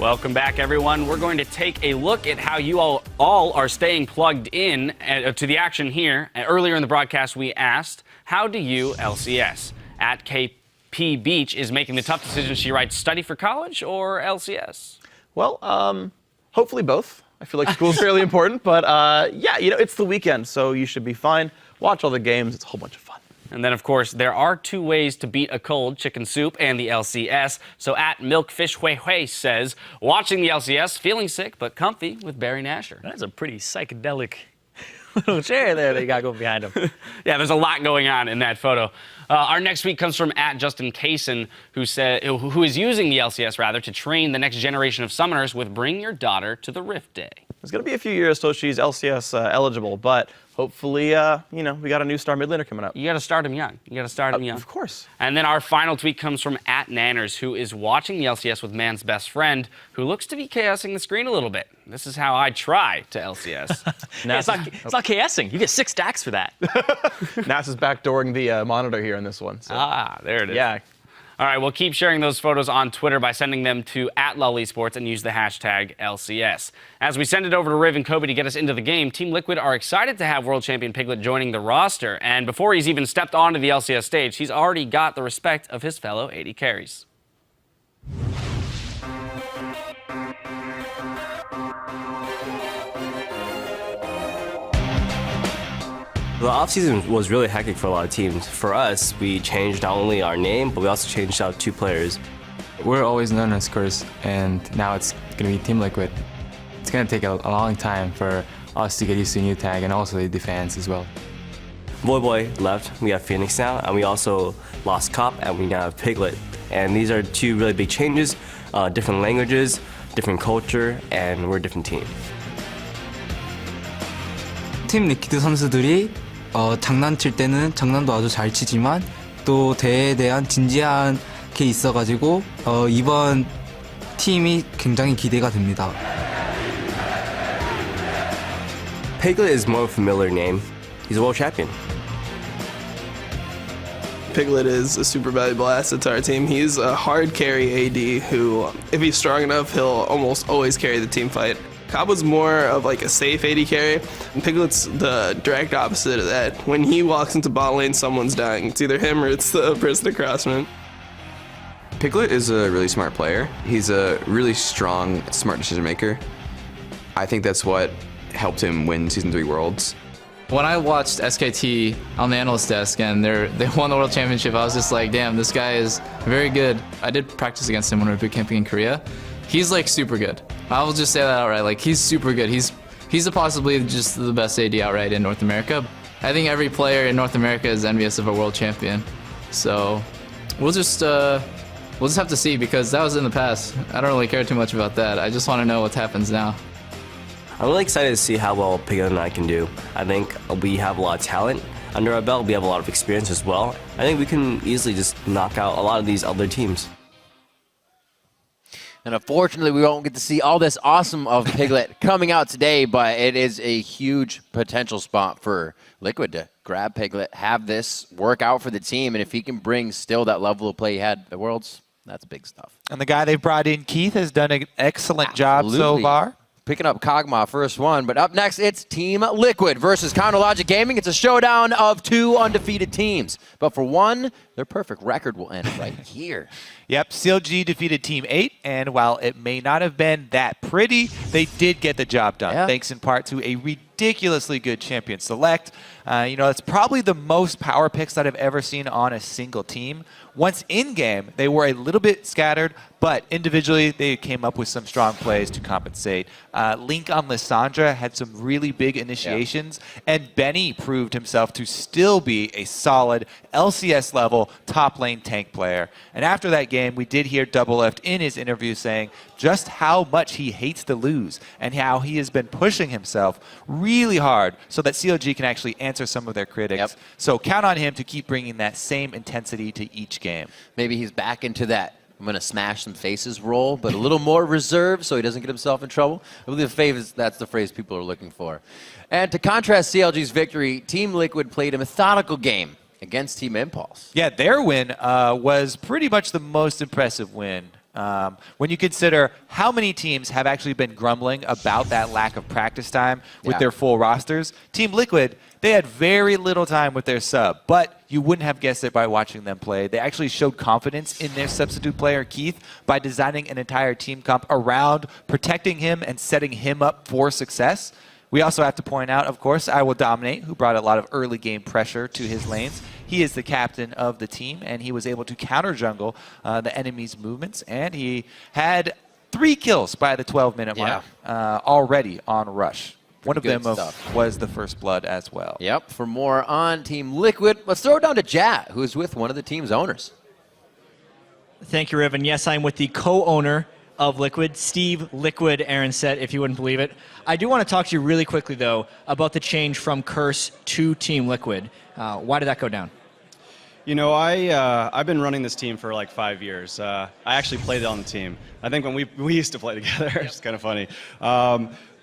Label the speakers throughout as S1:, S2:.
S1: Welcome back, everyone. We're going to take a look at how you all are staying plugged in to the action here. Earlier in the broadcast, we asked, how do you LCS? At KP Beach is making the tough decision. She writes, study for college or LCS?
S2: Well, hopefully both. I feel like school's fairly important, but yeah, it's the weekend, so you should be fine. Watch all the games. It's a whole bunch of fun.
S1: And then, of course, there are two ways to beat a cold, chicken soup and the LCS. So at Milkfish Hui Hui says, watching the LCS, feeling sick but comfy with Barry Nasher.
S3: That's a pretty psychedelic little chair there they got going behind him.
S1: Yeah, there's a lot going on in that photo. Our next tweet comes from at Justin Kaysen, who is using the LCS, to train the next generation of summoners with Bring Your Daughter to the Rift Day.
S2: It's going to be a few years till she's LCS eligible, but hopefully, we got a new star mid laner coming up.
S1: You got to start him young.
S2: Of course.
S1: And then our final tweet comes from at Nanners, who is watching the LCS with man's best friend, who looks to be chaosing the screen a little bit. This is how I try to LCS.
S3: Hey, it's not chaosing. You get 6 stacks for that.
S2: NASA's backdooring the monitor here in this one. So.
S1: Ah, there it is.
S2: Yeah.
S1: All right, well, keep sharing those photos on Twitter by sending them to @LoLesports and use the hashtag LCS. As we send it over to Riv and Kobe to get us into the game, Team Liquid are excited to have world champion Piglet joining the roster. And before he's even stepped onto the LCS stage, he's already got the respect of his fellow AD carries.
S4: The offseason was really hectic for a lot of teams. For us, we changed not only our name, but we also changed out 2 players.
S5: We're always known as Curse, and now it's going to be Team Liquid. It's going to take a long time for us to get used to a new tag, and also the fans as well.
S4: Boy left, we have Phoenix now, and we also lost Cop, and we now have Piglet. And these are 2 really big changes, different languages, different culture, and we're a different team.
S5: 팀 리퀴드 선수들이 장난칠 때는 장난도 아주 잘 치지만 또 대회에 대한 진지한 게 있어가지고 이번 팀이 굉장히 기대가 됩니다.
S4: Piglet is more familiar name. He's a world champion.
S6: Piglet is a super valuable asset to our team. He's a hard carry AD who, if he's strong enough, he'll almost always carry the team fight. Cobb was more of like a safe AD carry, and Piglet's the direct opposite of that. When he walks into bot lane, someone's dying. It's either him or it's the person across from him.
S7: Piglet is a really smart player. He's a really strong, smart decision maker. I think that's what helped him win Season 3 Worlds.
S8: When I watched SKT on the analyst desk and they won the World Championship, I was just like, damn, this guy is very good. I did practice against him when we were boot camping in Korea. He's like super good. I will just say that outright. Like, he's super good. He's possibly just the best AD outright in North America. I think every player in North America is envious of a world champion. So we'll just have to see, because that was in the past. I don't really care too much about that. I just want to know what happens now.
S4: I'm really excited to see how well Piglet and I can do. I think we have a lot of talent under our belt. We have a lot of experience as well. I think we can easily just knock out a lot of these other teams.
S9: And unfortunately, we won't get to see all this awesome of Piglet coming out today, but it is a huge potential spot for Liquid to grab Piglet, have this work out for the team, and if he can bring still that level of play he had at the Worlds, that's big stuff.
S10: And the guy they brought in, Keith, has done an excellent job so far.
S9: Picking up Kog'Maw, first one. But up next, it's Team Liquid versus Counterlogic Gaming. It's a showdown of 2 undefeated teams. But for one, their perfect record will end right here.
S10: Yep, CLG defeated Team 8, and while it may not have been that pretty, they did get the job done, thanks in part to a ridiculously good champion select. It's probably the most power picks that I've ever seen on a single team. Once in-game, they were a little bit scattered, but individually, they came up with some strong plays to compensate. Link on Lissandra had some really big initiations, and Benny proved himself to still be a solid LCS-level top lane tank player. And after that game, we did hear Doublelift in his interview saying just how much he hates to lose and how he has been pushing himself really hard so that CLG can actually answer some of their critics. So count on him to keep bringing that same intensity to each game.
S9: Maybe he's back into that I'm going to smash some faces role, but a little more reserved so he doesn't get himself in trouble. I believe that's the phrase people are looking for. And to contrast CLG's victory, Team Liquid played a methodical game against Team Impulse.
S10: Yeah, their win was pretty much the most impressive win When you consider how many teams have actually been grumbling about that lack of practice time with their full rosters, Team Liquid, they had very little time with their sub, but you wouldn't have guessed it by watching them play. They actually showed confidence in their substitute player, Keith, by designing an entire team comp around protecting him and setting him up for success. We also have to point out, of course, I Will Dominate, who brought a lot of early game pressure to his lanes. He is the captain of the team, and he was able to counter jungle the enemy's movements, and he had 3 kills by the 12-minute mark already on Rush. One of them was the first blood as well.
S9: Yep. For more on Team Liquid, let's throw it down to Jat, who's with one of the team's owners.
S11: Thank you, Riven. Yes, I'm with the co-owner of Liquid, Steve Liquid Aronset, if you wouldn't believe it. I do want to talk to you really quickly, though, about the change from Curse to Team Liquid. Why did that go down?
S12: You know, I've been running this team for like 5 years. I actually played on the team. I think when we used to play together, it's kind of funny.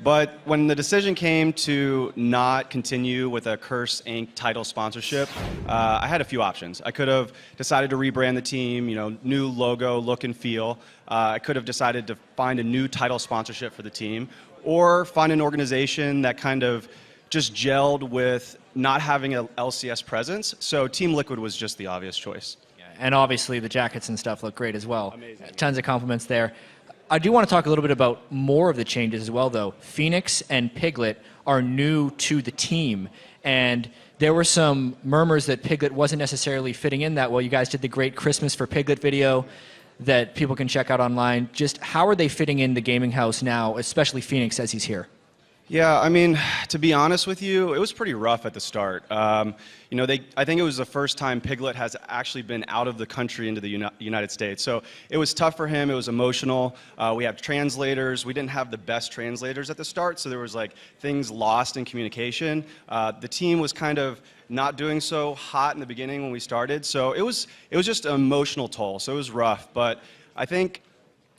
S12: But when the decision came to not continue with a Curse Inc. title sponsorship, I had a few options. I could have decided to rebrand the team, you know, new logo, look and feel. I could have decided to find a new title sponsorship for the team, or find an organization that kind of just gelled with not having an LCS presence. So Team Liquid was just the obvious choice.
S11: And obviously the jackets and stuff look great as well. Amazing. Tons of compliments there. I do want to talk a little bit about more of the changes as well, though. Phoenix and Piglet are new to the team, and there were some murmurs that Piglet wasn't necessarily fitting in that well. You guys did the great Christmas for Piglet video that people can check out online. Just how are they fitting in the gaming house now, especially Phoenix as he's here?
S12: Yeah, I mean, to be honest with you, it was pretty rough at the start. You know, I think it was the first time Piglet has actually been out of the country into the United States. So it was tough for him. It was emotional. We have translators. We didn't have the best translators at the start, so there was like things lost in communication. The team was kind of not doing so hot in the beginning when we started. So it was just an emotional toll. So it was rough. But I think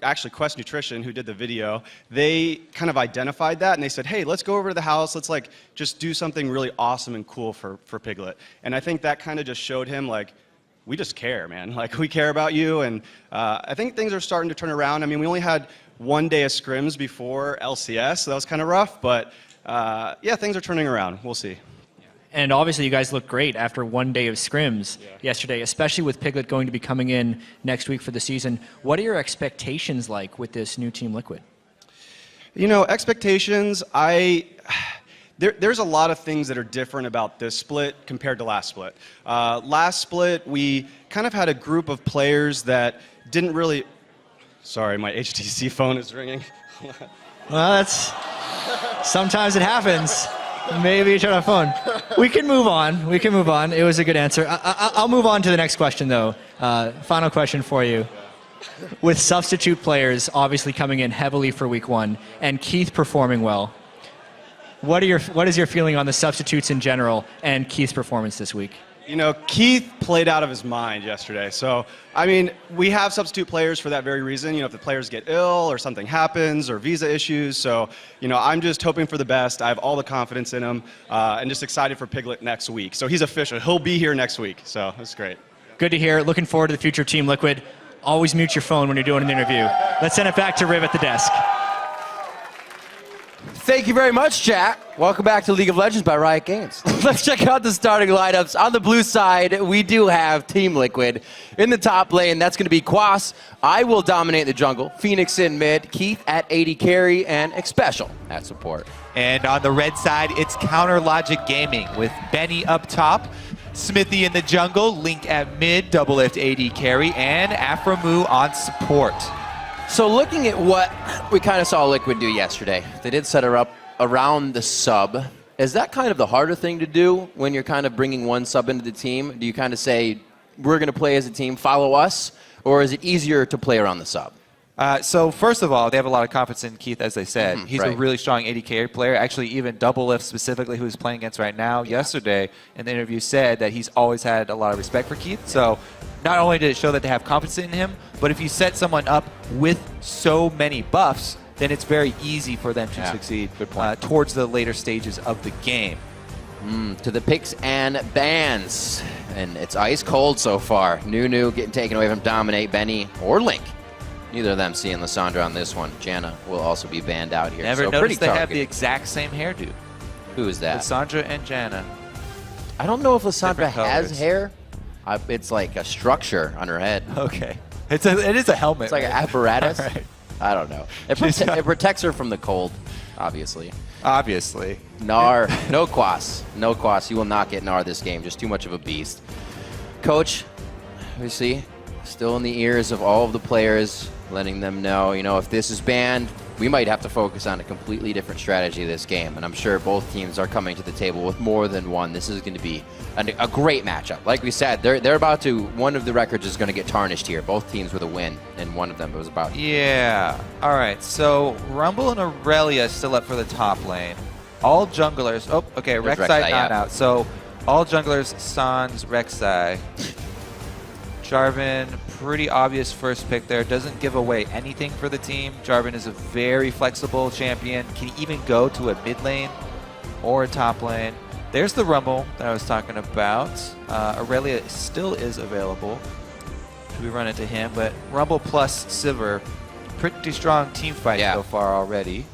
S12: actually Quest Nutrition, who did the video, they kind of identified that and they said, hey, let's go over to the house, let's like just do something really awesome and cool for Piglet. And I think that kind of just showed him like, we just care, man. Like, we care about you. And I think things are starting to turn around. I mean, we only had 1 day of scrims before LCS, so that was kind of rough, but yeah, things are turning around. We'll see.
S11: And obviously, you guys look great after 1 day of scrims yesterday, especially with Piglet going to be coming in next week for the season. What are your expectations like with this new Team Liquid?
S12: You know, expectations, there's a lot of things that are different about this split compared to last split. Last split, we kind of had a group of players that didn't really... Sorry, my HTC phone is ringing.
S11: Well, that's... Sometimes it happens. Maybe you turn on phone. We can move on. We can move on. It was a good answer. I'll move on to the next question, though. Final question for you. With substitute players obviously coming in heavily for week 1 and Keith performing well, what is your feeling on the substitutes in general and Keith's performance this week?
S12: You know, Keith played out of his mind yesterday. So, I mean, we have substitute players for that very reason. You know, if the players get ill or something happens or visa issues. So, you know, I'm just hoping for the best. I have all the confidence in him and just excited for Piglet next week. So he's official. He'll be here next week. So that's great.
S11: Good to hear. Looking forward to the future of Team Liquid. Always mute your phone when you're doing an interview. Let's send it back to Riv at the desk.
S9: Thank you very much, Jack. Welcome back to League of Legends by Riot Games. Let's check out the starting lineups. On the blue side, we do have Team Liquid. In the top lane, that's going to be Quas. I Will Dominate the jungle. Phoenix in mid. Keith at AD carry. And Xpecial at support.
S10: And on the red side, it's Counter Logic Gaming with Benny up top, Smithy in the jungle, Link at mid, Double Lift AD carry, and Aframu on support.
S9: So looking at what we kind of saw Liquid do yesterday, they did set her up around the sub. Is that kind of the harder thing to do when you're kind of bringing one sub into the team? Do you kind of say, we're going to play as a team, follow us? Or is it easier to play around the sub?
S10: So first of all, they have a lot of confidence in Keith, as they said. He's
S9: right.
S10: a really strong AD carry player. Actually, even Double Lift specifically, who he's playing against right now, yesterday in the interview said that he's always had a lot of respect for Keith. So not only did it show that they have confidence in him, but if you set someone up with so many buffs, then it's very easy for them to succeed towards the later stages of the game.
S9: To the picks and bans. And it's ice cold so far. Nunu getting taken away from Dominate, Benny, or Link. Neither of them seeing Lissandra on this one. Janna will also be banned out here.
S10: Never
S9: so
S10: noticed they
S9: pretty
S10: have the
S9: targeted.
S10: exact same hairdo.
S9: Who is that?
S10: Lissandra and Janna.
S9: I don't know if Lissandra
S10: Different
S9: has
S10: colors.
S9: hair. It's like a structure on her head.
S10: Okay. It is a helmet.
S9: It's like an
S10: right?
S9: apparatus.
S10: All right.
S9: I don't know. It, it protects her from the cold, obviously.
S10: Obviously.
S9: Gnar, no Quas. No Quas. You will not get Gnar this game. Just too much of a beast. Coach, we see, still in the ears of all of the players, letting them know, if this is banned, we might have to focus on a completely different strategy this game. And I'm sure both teams are coming to the table with more than one. This is going to be a great matchup. Like we said, they're about to, one of the records is going to get tarnished here. Both teams with a win, and one of them was about.
S10: Yeah. All right. So Rumble and Aurelia still up for the top lane. All junglers. Oh, okay.
S9: There's
S10: Rek'Sai
S9: Rek'Sai,
S10: not
S9: yeah.
S10: out. So all junglers, Sans, Rek'Sai. Jarvan, pretty obvious first pick there. Doesn't give away anything for the team. Jarvan is a very flexible champion. Can even go to a mid lane or a top lane. There's the Rumble that I was talking about. Aurelia still is available. Should we run into him? But Rumble plus Sivir, pretty strong team fight so far already.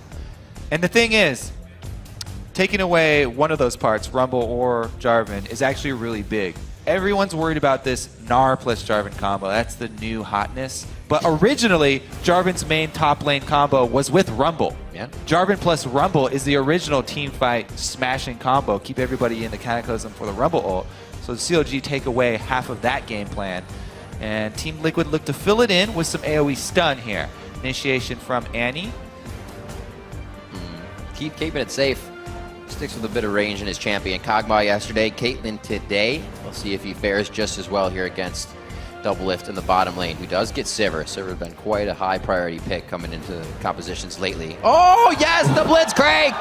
S10: And the thing is, taking away one of those parts, Rumble or Jarvan, is actually really big. Everyone's worried about this Gnar plus Jarvan combo. That's the new hotness. But originally, Jarvan's main top lane combo was with Rumble.
S9: Yeah.
S10: Jarvan plus Rumble is the original team fight smashing combo. Keep everybody in the Cataclysm for the Rumble ult. So the CLG take away half of that game plan. And Team Liquid look to fill it in with some AoE stun here. Initiation from Annie.
S9: Keep keeping it safe. Sticks with a bit of range in his champion. Kog'Maw yesterday, Caitlyn today. We'll see if he fares just as well here against Doublelift in the bottom lane, who does get Sivir. Sivir has been quite a high priority pick coming into compositions lately. Oh, yes, the Blitzcrank!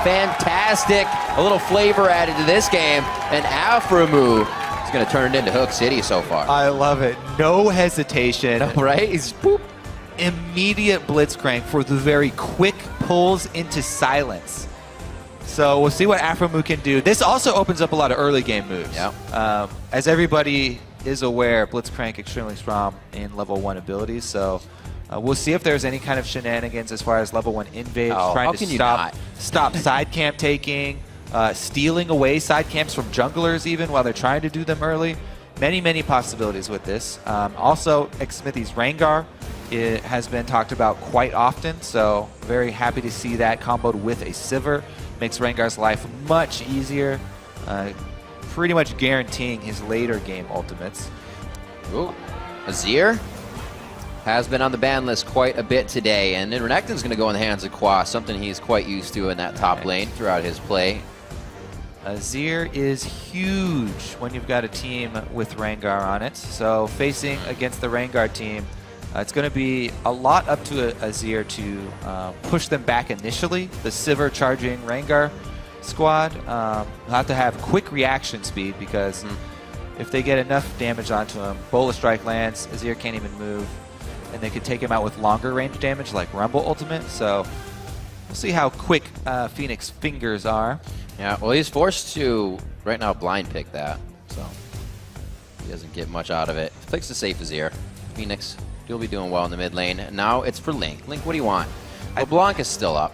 S9: Fantastic. A little flavor added to this game. And Aframu is going to turn it into Hook City so far.
S10: I love it. No hesitation.
S9: Right? He's boop.
S10: Immediate Blitzcrank for the very quick pulls into silence. So we'll see what Aframu can do. This also opens up a lot of early game moves.
S9: Yeah.
S10: As everybody is aware, Blitzcrank extremely strong in level 1 abilities. So we'll see if there's any kind of shenanigans as far as level 1 invades, trying to stop side camp taking, stealing away side camps from junglers even while they're trying to do them early. Many, many possibilities with this. Also, Xsmithy's Rengar. It has been talked about quite often, so very happy to see that comboed with a Sivir. Makes Rengar's life much easier, pretty much guaranteeing his later game ultimates.
S9: Ooh. Azir has been on the ban list quite a bit today, and then Renekton's going to go in the hands of Quas, something he's quite used to in that top lane throughout his play.
S10: Azir is huge when you've got a team with Rengar on it, so facing against the Rengar team, it's going to be a lot up to Azir to push them back initially. The Sivir charging Rengar squad will have to have quick reaction speed because if they get enough damage onto him, Bola Strike lands, Azir can't even move, and they could take him out with longer range damage like Rumble Ultimate. So we'll see how quick Phoenix fingers are.
S9: Yeah, well, he's forced to right now blind pick that, so he doesn't get much out of it. Picks the safe Azir. Phoenix, you'll be doing well in the mid lane. Now it's for Link. Link, what do you want? LeBlanc is still up.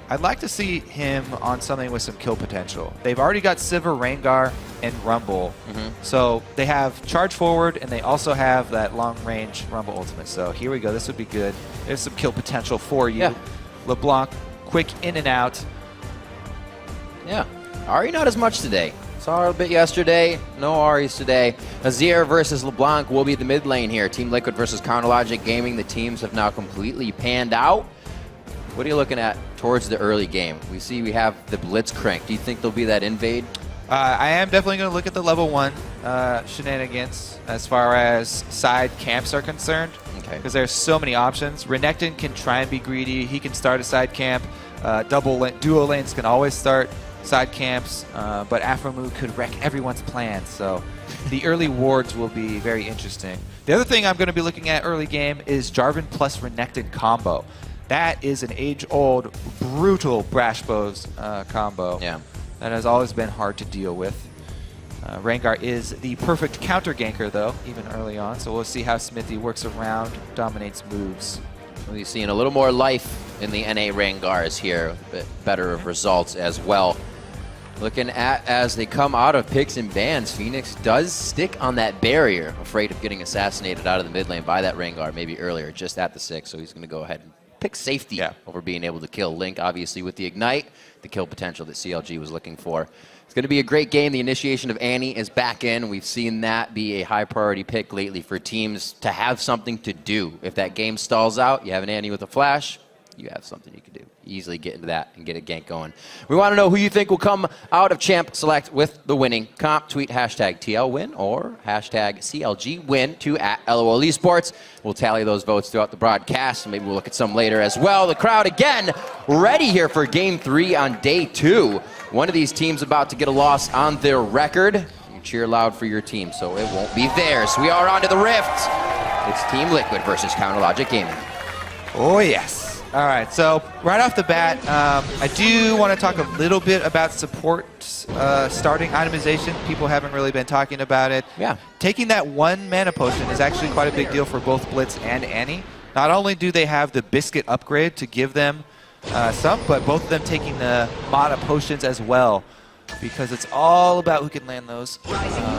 S10: I'd like to see him on something with some kill potential. They've already got Sivir, Rengar, and Rumble. So they have charge forward, and they also have that long-range Rumble ultimate. So here we go. This would be good. There's some kill potential for you.
S9: Yeah.
S10: LeBlanc, quick in and out.
S9: Yeah. Ari not as much today. Saw her a bit yesterday. No Aries today. Azir versus LeBlanc will be the mid lane here. Team Liquid versus Counterlogic Gaming. The teams have now completely panned out. What are you looking at towards the early game? We see we have the Blitzcrank. Do you think there'll be that invade?
S10: I am definitely going to look at the level 1 shenanigans as far as side camps are concerned.
S9: Okay.
S10: Because there's so many options. Renekton can try and be greedy. He can start a side camp. Duo lanes can always start side camps, but Aframu could wreck everyone's plans. So the early wards will be very interesting. The other thing I'm going to be looking at early game is Jarvan plus Renekton combo. That is an age-old, brutal Brash Bows combo.
S9: Yeah.
S10: That has always been hard to deal with. Rengar is the perfect counter ganker, though, even early on. So we'll see how Smithy works around, dominates moves.
S9: We're seeing a little more life in the NA Rengars here, a bit better of results as well. Looking at as they come out of picks and bans, Phoenix does stick on that barrier, afraid of getting assassinated out of the mid lane by that Rengar maybe earlier, just at the 6. So he's going to go ahead and pick safety over being able to kill Link, obviously with the Ignite, the kill potential that CLG was looking for. It's going to be a great game. The initiation of Annie is back in. We've seen that be a high priority pick lately for teams to have something to do. If that game stalls out, you have an Annie with a flash, you have something you can do. Easily get into that and get a gank going. We want to know who you think will come out of Champ Select with the winning comp. Tweet hashtag TLWin or hashtag CLGWin to @LOL Esports. We'll tally those votes throughout the broadcast, and maybe we'll look at some later as well. The crowd again ready here for Game 3 on day 2. One of these teams about to get a loss on their record. You cheer loud for your team, so it won't be theirs. We are on to the Rift. It's Team Liquid versus Counterlogic Gaming.
S10: Oh, yes. All right, so right off the bat, I do want to talk a little bit about support starting itemization. People haven't really been talking about it.
S9: Yeah.
S10: Taking that 1 mana potion is actually quite a big deal for both Blitz and Annie. Not only do they have the Biscuit upgrade to give them some, but both of them taking the mana potions as well, because it's all about who can land those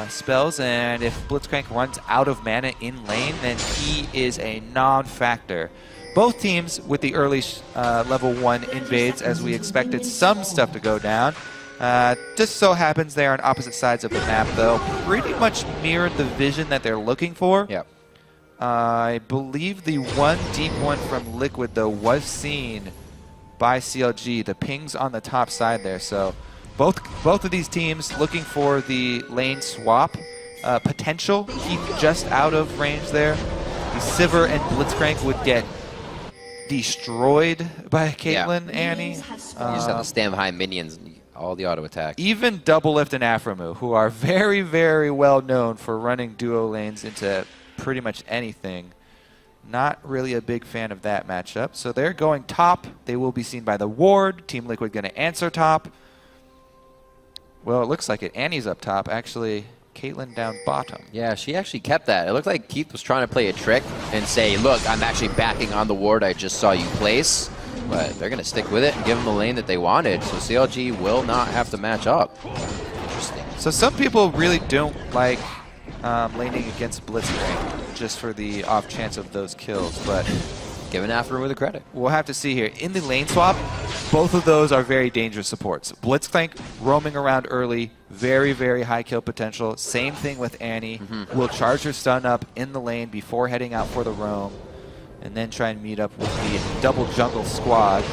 S10: spells, and if Blitzcrank runs out of mana in lane, then he is a non-factor. Both teams with the early level 1 invades, as we expected some stuff to go down. Just so happens they are on opposite sides of the map, though. Pretty much mirrored the vision that they're looking for.
S9: Yep.
S10: I believe the one deep one from Liquid, though, was seen by CLG. The pings on the top side there. So both of these teams looking for the lane swap potential. Keep just out of range there. The Sivir and Blitzcrank would get destroyed by Caitlyn, Annie.
S9: You just have to stand behind minions and all the auto attack.
S10: Even Double Lift and Aframu, who are very, very well known for running duo lanes into pretty much anything. Not really a big fan of that matchup. So they're going top. They will be seen by the Ward. Team Liquid going to answer top. Well, it looks like it. Annie's up top. Actually, Caitlyn down bottom.
S9: Yeah, she actually kept that. It looked like Keith was trying to play a trick and say, look, I'm actually backing on the ward I just saw you place. But they're going to stick with it and give them the lane that they wanted. So CLG will not have to match up. Interesting.
S10: So some people really don't like laning against Blitzcrank just for the off chance of those kills. But
S9: giving Afro the credit.
S10: We'll have to see here. In the lane swap, both of those are very dangerous supports. Blitzcrank roaming around early, very, very high kill potential. Same thing with Annie. Will charge her stun up in the lane before heading out for the roam, and then try and meet up with the double jungle squad.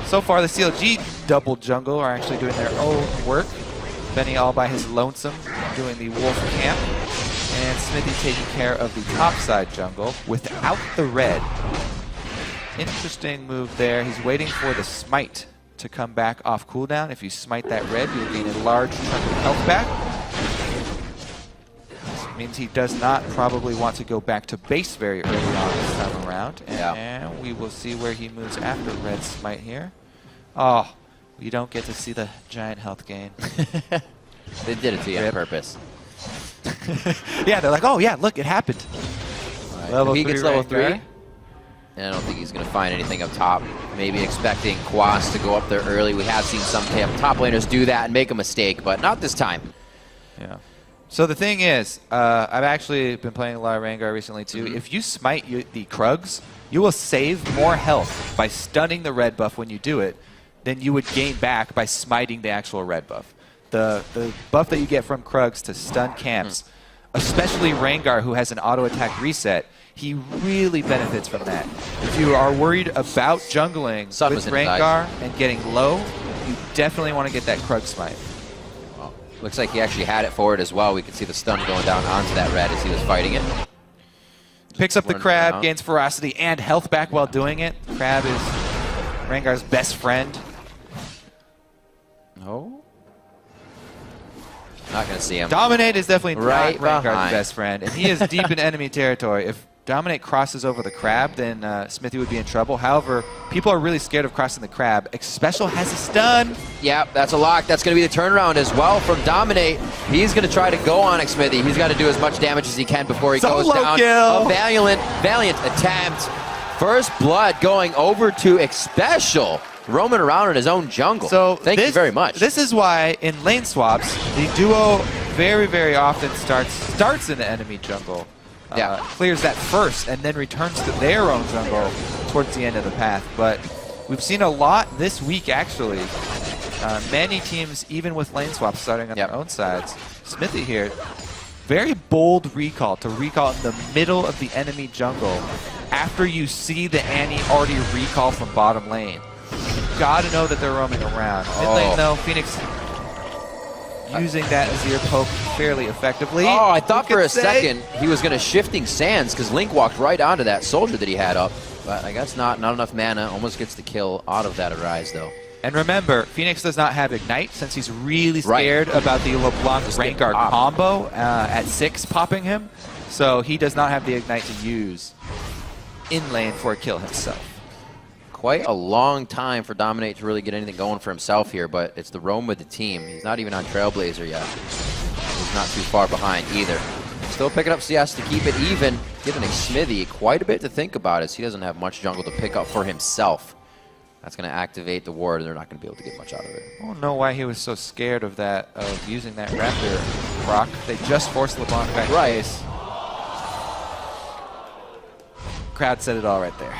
S10: So far, the CLG double jungle are actually doing their own work. Benny all by his lonesome, doing the wolf camp. And Smithy taking care of the topside jungle without the red. Interesting move there. He's waiting for the smite to come back off cooldown. If you smite that red, you'll gain a large chunk of health back. This means he does not probably want to go back to base very early on this time around. And we will see where he moves after red smite here. Oh, we don't get to see the giant health gain.
S9: They did it to you on purpose.
S10: Yeah, they're like, oh yeah, look, it happened.
S9: Right. Level he gets level 3. And I don't think he's going to find anything up top. Maybe expecting Quas to go up there early. We have seen some top laners do that and make a mistake, but not this time.
S10: Yeah. So the thing is, I've actually been playing a lot of Rengar recently too. If you smite the Krugs, you will save more health by stunning the red buff when you do it than you would gain back by smiting the actual red buff. The buff that you get from Krugs to stun camps, especially Rengar, who has an auto attack reset, he really benefits from that. If you are worried about jungling with Rengar and getting low, you definitely want to get that Krug smite.
S9: Well, looks like he actually had it forward as well. We could see the stun going down onto that red as he was fighting it.
S10: Picks up the crab, gains ferocity and health back while doing it. Crab is Rengar's best friend.
S9: Oh. Not going to see him.
S10: Dominate is definitely
S9: right
S10: not Rengar's
S9: behind.
S10: best friend, and he is deep in enemy territory. If Dominate crosses over the crab, then Smithy would be in trouble. However, people are really scared of crossing the crab. Xpecial has a stun.
S9: Yep, that's a lock. That's going to be the turnaround as well from Dominate. He's going to try to go on Smithy. He's got to do as much damage as he can before he goes down.
S10: Kill.
S9: A valiant attempt. First blood going over to Xpecial, roaming around in his own jungle.
S10: So
S9: thank you very much.
S10: This is why in lane swaps, the duo very often starts in the enemy jungle. Clears that first and then returns to their own jungle towards the end of the path. But we've seen a lot this week, actually. Many teams, even with lane swaps, starting on their own sides. Smithy here, very bold recall to recall in the middle of the enemy jungle after you see the Annie already recall from bottom lane. You've got to know that they're roaming around. Mid lane, though, Phoenix using that Azir poke fairly effectively.
S9: Oh, I thought for a second he was going to shifting sands because Link walked right onto that soldier that he had up. But I guess not enough mana. Almost gets the kill out of that Arise, though.
S10: And remember, Phoenix does not have Ignite since he's really scared about the LeBlanc Rengar combo at 6 popping him. So he does not have the Ignite to use in lane for a kill himself.
S9: Quite a long time for Dominate to really get anything going for himself here, but it's the roam with the team. He's not even on Trailblazer yet. He's not too far behind either. Still picking up CS to keep it even, giving Smithy quite a bit to think about as he doesn't have much jungle to pick up for himself. That's going to activate the ward, and they're not going to be able to get much out of it.
S10: I don't know why he was so scared of that, of using that Raptor proc. They just forced LeBlanc back to base. Crowd said it all right there.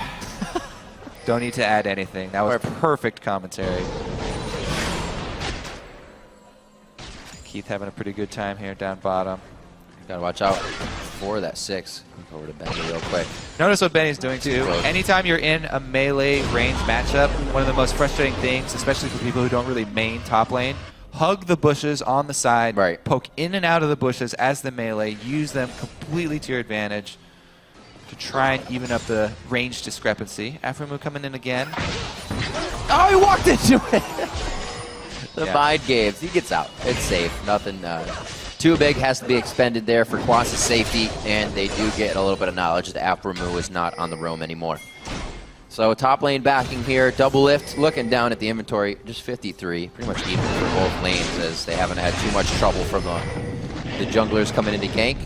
S10: Don't need to add anything. That was perfect commentary. Keith having a pretty good time here down bottom.
S9: Gotta watch out for that 6. Go over to Benny real quick.
S10: Notice what Benny's doing too. Anytime you're in a melee range matchup, one of the most frustrating things, especially for people who don't really main top lane, hug the bushes on the side, poke in and out of the bushes as the melee, use them completely to your advantage to try and even up the range discrepancy. Aphromoo coming in again.
S9: Oh, he walked into it! The mind games. He gets out. It's safe. Nothing too big has to be expended there for Quas's safety, and they do get a little bit of knowledge that Aphromoo is not on the roam anymore. So top lane backing here, double lift, looking down at the inventory, just 53, pretty much even for both lanes as they haven't had too much trouble from the junglers coming into gank.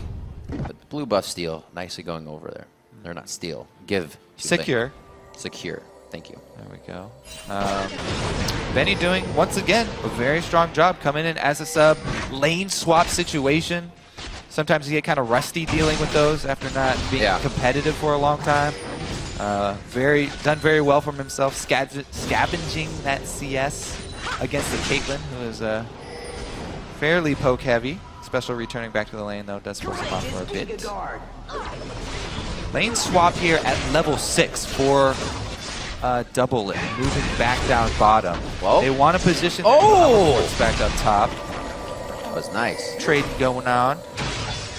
S9: But the blue buff steal, nicely going over there. They're not steal, give.
S10: Secure.
S9: Secure, thank you.
S10: There we go. Benny doing, once again, a very strong job coming in as a sub. Lane swap situation. Sometimes you get kind of rusty dealing with those after not being competitive for a long time. Done very well for himself, scavenging that CS against the Caitlyn, who is fairly poke heavy. Special returning back to the lane, though, does force him off for a bit. Lane swap here at level 6 for double lift, moving back down bottom. They want to position their teleports back up top.
S9: That was nice.
S10: Trading going on.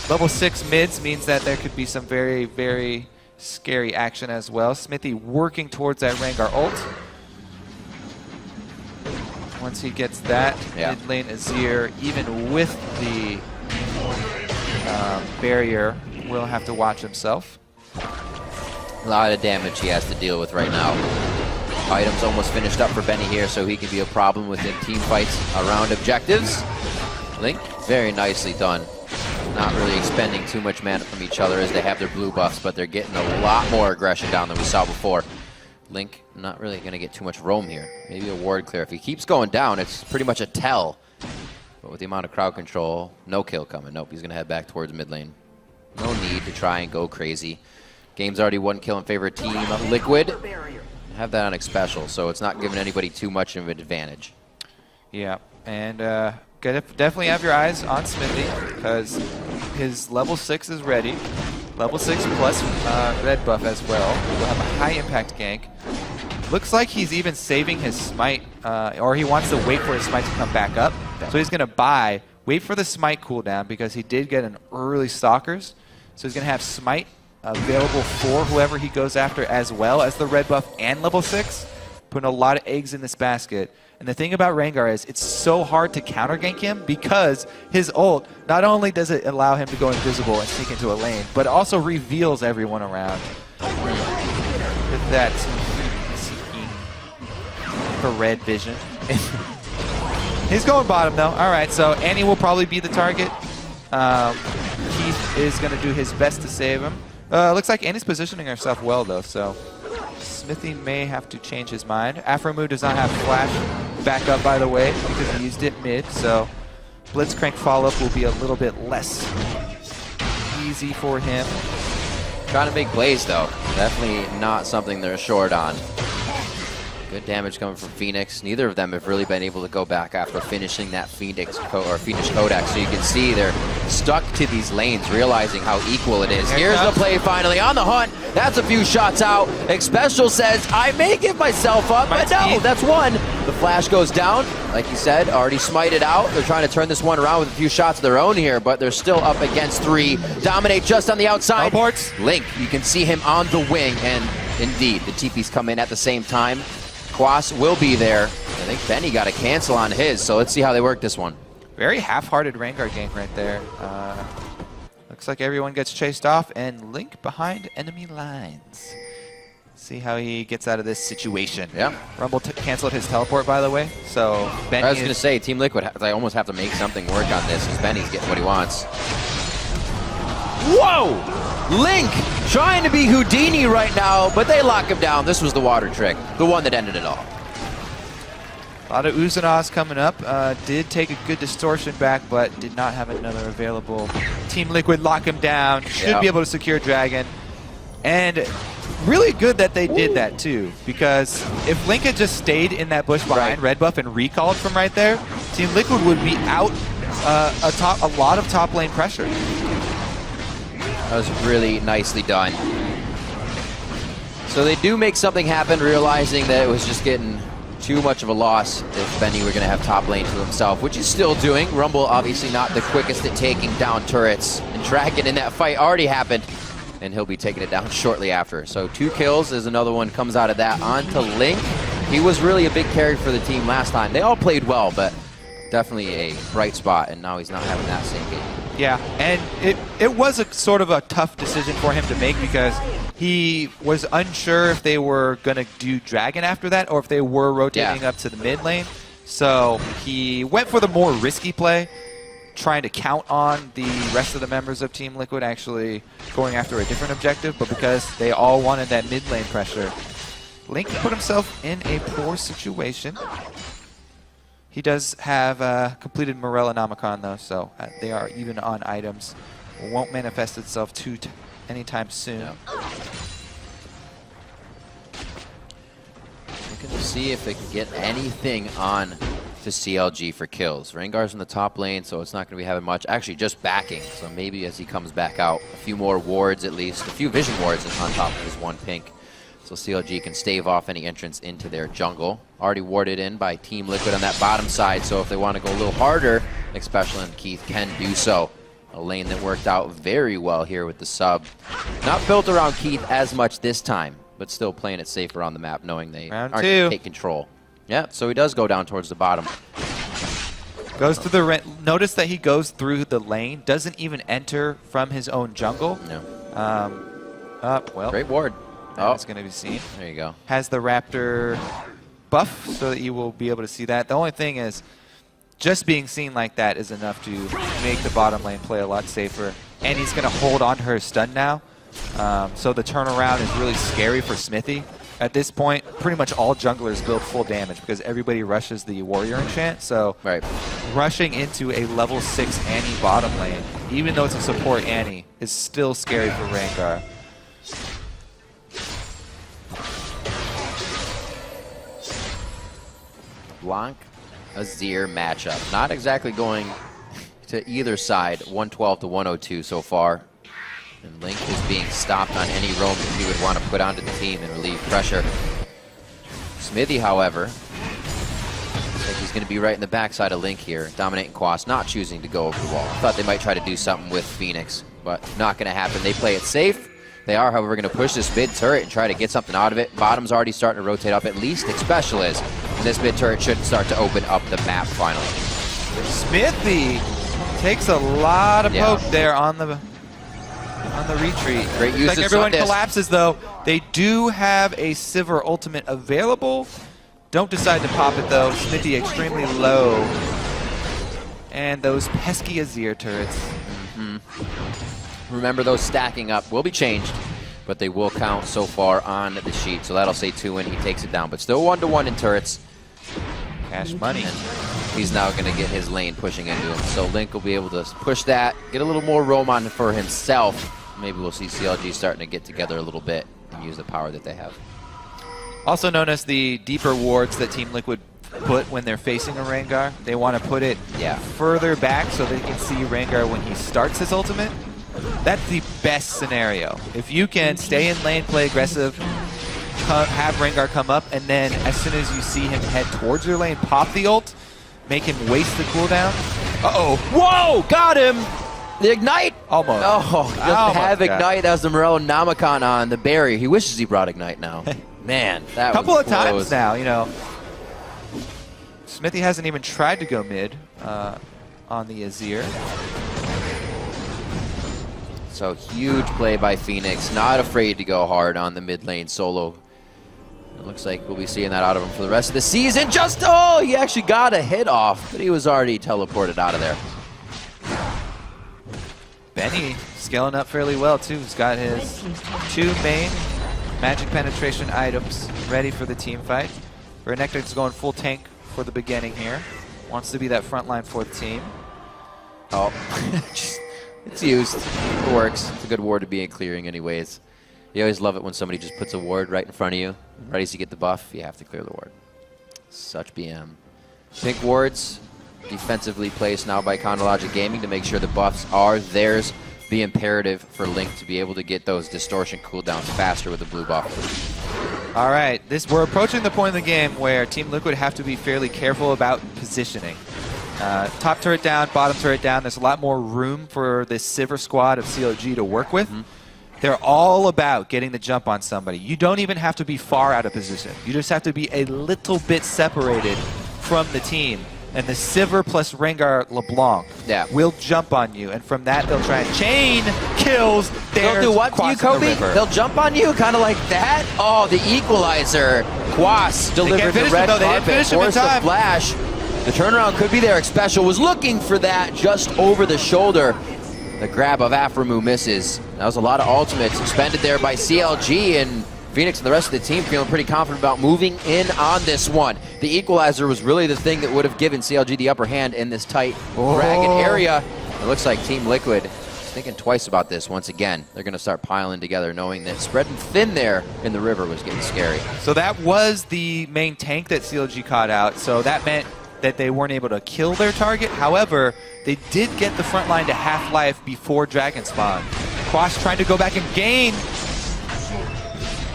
S10: Level 6 mids means that there could be some very scary action as well. Smithy working towards that Rengar ult. Once he gets that, mid lane Azir, even with the barrier, will have to watch himself.
S9: A lot of damage he has to deal with right now. Items almost finished up for Benny here, so he can be a problem within team fights around objectives. Link, very nicely done. Not really expending too much mana from each other as they have their blue buffs, but they're getting a lot more aggression down than we saw before. Link not really going to get too much roam here. Maybe a ward clear. If he keeps going down, it's pretty much a tell. But with the amount of crowd control, no kill coming. Nope, he's going to head back towards mid lane. No need to try and go crazy. Game's already 1 kill in favor of Team Liquid. Have that on Xpecial, so it's not giving anybody too much of an advantage.
S10: Yeah, and definitely have your eyes on Smithy because his level 6 is ready. Level 6 plus red buff as well. Will have a high impact gank. Looks like he's even saving his smite, or he wants to wait for his smite to come back up. So he's going to wait for the smite cooldown because he did get an early stalkers. So he's going to have smite available for whoever he goes after as well as the red buff and level 6. Putting a lot of eggs in this basket. And the thing about Rengar is it's so hard to counter gank him because his ult, not only does it allow him to go invisible and sneak into a lane, but it also reveals everyone around. With that seeking for red vision. He's going bottom though. All right, so Annie will probably be the target. Keith is going to do his best to save him. Looks like Annie's positioning herself well though, so Smithy may have to change his mind. Afromu does not have flash back up, by the way, because he used it mid, so Blitzcrank follow-up will be a little bit less easy for him.
S9: Trying to make plays, though. Definitely not something they're short on. Good damage coming from Phoenix. Neither of them have really been able to go back after finishing that Phoenix Codex. So you can see they're stuck to these lanes, realizing how equal it is. Here's the play finally on the hunt. That's a few shots out. Xpecial says, I may give myself up, but no, that's one. The flash goes down. Like you said, already smited out. They're trying to turn this one around with a few shots of their own here, but they're still up against 3. Dominate just on the outside.
S10: Teleports.
S9: Link, you can see him on the wing, and indeed, the TPs come in at the same time. Quas will be there. I think Benny got a cancel on his, so let's see how they work this one.
S10: Very half-hearted Rengar gank right there. Looks like everyone gets chased off, and Link behind enemy lines. See how he gets out of this situation.
S9: Yeah.
S10: Rumble canceled his teleport, by the way, so Benny
S9: I was going to say, Team Liquid, they almost have to make something work on this, because Benny's getting what he wants. Whoa! Link trying to be Houdini right now, but they lock him down. This was the water trick, the one that ended it all.
S10: A lot of Uzanas coming up. Did take a good distortion back, but did not have another available. Team Liquid lock him down. Should be able to secure Dragon. And really good that they did that too, because if Link had just stayed in that bush behind red buff and recalled from right there, Team Liquid would be out a lot of top lane pressure.
S9: That was really nicely done. So they do make something happen, realizing that it was just getting too much of a loss if Benny were going to have top lane to himself, which he's still doing. Rumble obviously not the quickest at taking down turrets. And Dragon in that fight already happened, and he'll be taking it down shortly after. So 2 kills as another one comes out of that onto Link. He was really a big carry for the team last time. They all played well, but definitely a bright spot, and now he's not having that same game.
S10: Yeah, and it was a sort of a tough decision for him to make because he was unsure if they were going to do Dragon after that or if they were rotating up to the mid lane. So he went for the more risky play, trying to count on the rest of the members of Team Liquid actually going after a different objective, but because they all wanted that mid lane pressure, Link put himself in a poor situation. He does have completed Morellonomicon though, so they are even on items. Won't manifest itself anytime soon.
S9: Looking to see if they can get anything on to CLG for kills. Rengar's in the top lane, so it's not going to be having much. Actually, just backing, so maybe as he comes back out, a few more wards at least. A few vision wards on top of his 1 pink. So CLG can stave off any entrance into their jungle. Already warded in by Team Liquid on that bottom side, so if they want to go a little harder, Xpecial and Keith can do so. A lane that worked out very well here with the sub. Not built around Keith as much this time, but still playing it safer on the map, knowing they aren't going to take control. Yeah, so he does go down towards the bottom.
S10: Goes to the notice that he goes through the lane, doesn't even enter from his own jungle.
S9: No.
S10: Well,
S9: great ward.
S10: That's going to be seen.
S9: There you go.
S10: Has the Raptor buff so that you will be able to see that. The only thing is, just being seen like that is enough to make the bottom lane play a lot safer. And he's going to hold on to her stun now. So the turnaround is really scary for Smithy. At this point, pretty much all junglers build full damage because everybody rushes the warrior enchant. So rushing into a level 6 Annie bottom lane, even though it's a support Annie, is still scary for Rengar.
S9: Blanc Azir matchup. Not exactly going to either side. 112 to 102 so far. And Link is being stopped on any roam that he would want to put onto the team and relieve pressure. Smithy, however, looks like he's going to be right in the backside of Link here. Dominating Quas, not choosing to go over the wall. Thought they might try to do something with Phoenix, but not going to happen. They play it safe. They are, however, going to push this mid turret and try to get something out of it. Bottom's already starting to rotate up. At least Xpecial is. And this mid turret should start to open up the map finally.
S10: Smithy takes a lot of poke there on the retreat.
S9: Great use
S10: like
S9: of
S10: everyone
S9: Sundisk.
S10: collapses though. They do have a Sivir ultimate available. Don't decide to pop it though. Smithy extremely low. And those pesky Azir turrets.
S9: Remember, those stacking up will be changed, but they will count so far on the sheet. So that'll say 2 and he takes it down, but still 1-to-1 in turrets.
S10: Cash money.
S9: And he's now going to get his lane pushing into him. So Link will be able to push that, get a little more roam on for himself. Maybe we'll see CLG starting to get together a little bit and use the power that they have.
S10: Also notice the deeper wards that Team Liquid put when they're facing a Rengar. They want to put it further back so they can see Rengar when he starts his ultimate. That's the best scenario. If you can stay in lane, play aggressive, have Rengar come up, and then as soon as you see him head towards your lane, pop the ult, make him waste the cooldown. Uh-oh. Whoa! Got him!
S9: The Ignite!
S10: Almost.
S9: Oh, doesn't have Ignite. That was the Morello Namicon on the barrier. He wishes he brought Ignite now. Man, that
S10: couple
S9: was
S10: of times
S9: close.
S10: now, you know. Smithy hasn't even tried to go mid on the Azir.
S9: So huge play by Phoenix, not afraid to go hard on the mid lane solo. It looks like we'll be seeing that out of him for the rest of the season. He actually got a hit off, but he was already teleported out of there.
S10: Benny scaling up fairly well too. He's got his 2 main magic penetration items ready for the team fight. Renekton's going full tank for the beginning here. Wants to be that front line for the team.
S9: Oh, it's used. It works. It's a good ward to be in clearing anyways. You always love it when somebody just puts a ward right in front of you. Ready to get the buff, you have to clear the ward. Such BM. Pink wards defensively placed now by Chronologic Gaming to make sure the buffs are theirs. The imperative for Link to be able to get those distortion cooldowns faster with the blue buff.
S10: All right, we're approaching the point in the game where Team Liquid have to be fairly careful about positioning. Top turret down, bottom turret down. There's a lot more room for this Sivir squad of CLG to work with. They're all about getting the jump on somebody. You don't even have to be far out of position. You just have to be a little bit separated from the team. And the Sivir plus Rengar LeBlanc will jump on you. And from that, they'll try and chain kills their
S9: They'll do what to you,
S10: Quas in the
S9: Kobe?
S10: river.
S9: They'll jump on you, kind of like that? Oh, the equalizer. Quas delivered the red carpet, forced the flash. The turnaround could be there. Xpecial was looking for that just over the shoulder. The grab of Aframu misses. That was a lot of ultimates expended there by CLG, and Phoenix and the rest of the team feeling pretty confident about moving in on this one. The equalizer was really the thing that would have given CLG the upper hand in this tight dragon area. It looks like Team Liquid is thinking twice about this once again. They're going to start piling together, knowing that spreading thin there in the river was getting scary.
S10: So that was the main tank that CLG caught out. So that meant that they weren't able to kill their target. However, they did get the front line to half-life before Dragon Spawn. Quash trying to go back and gain.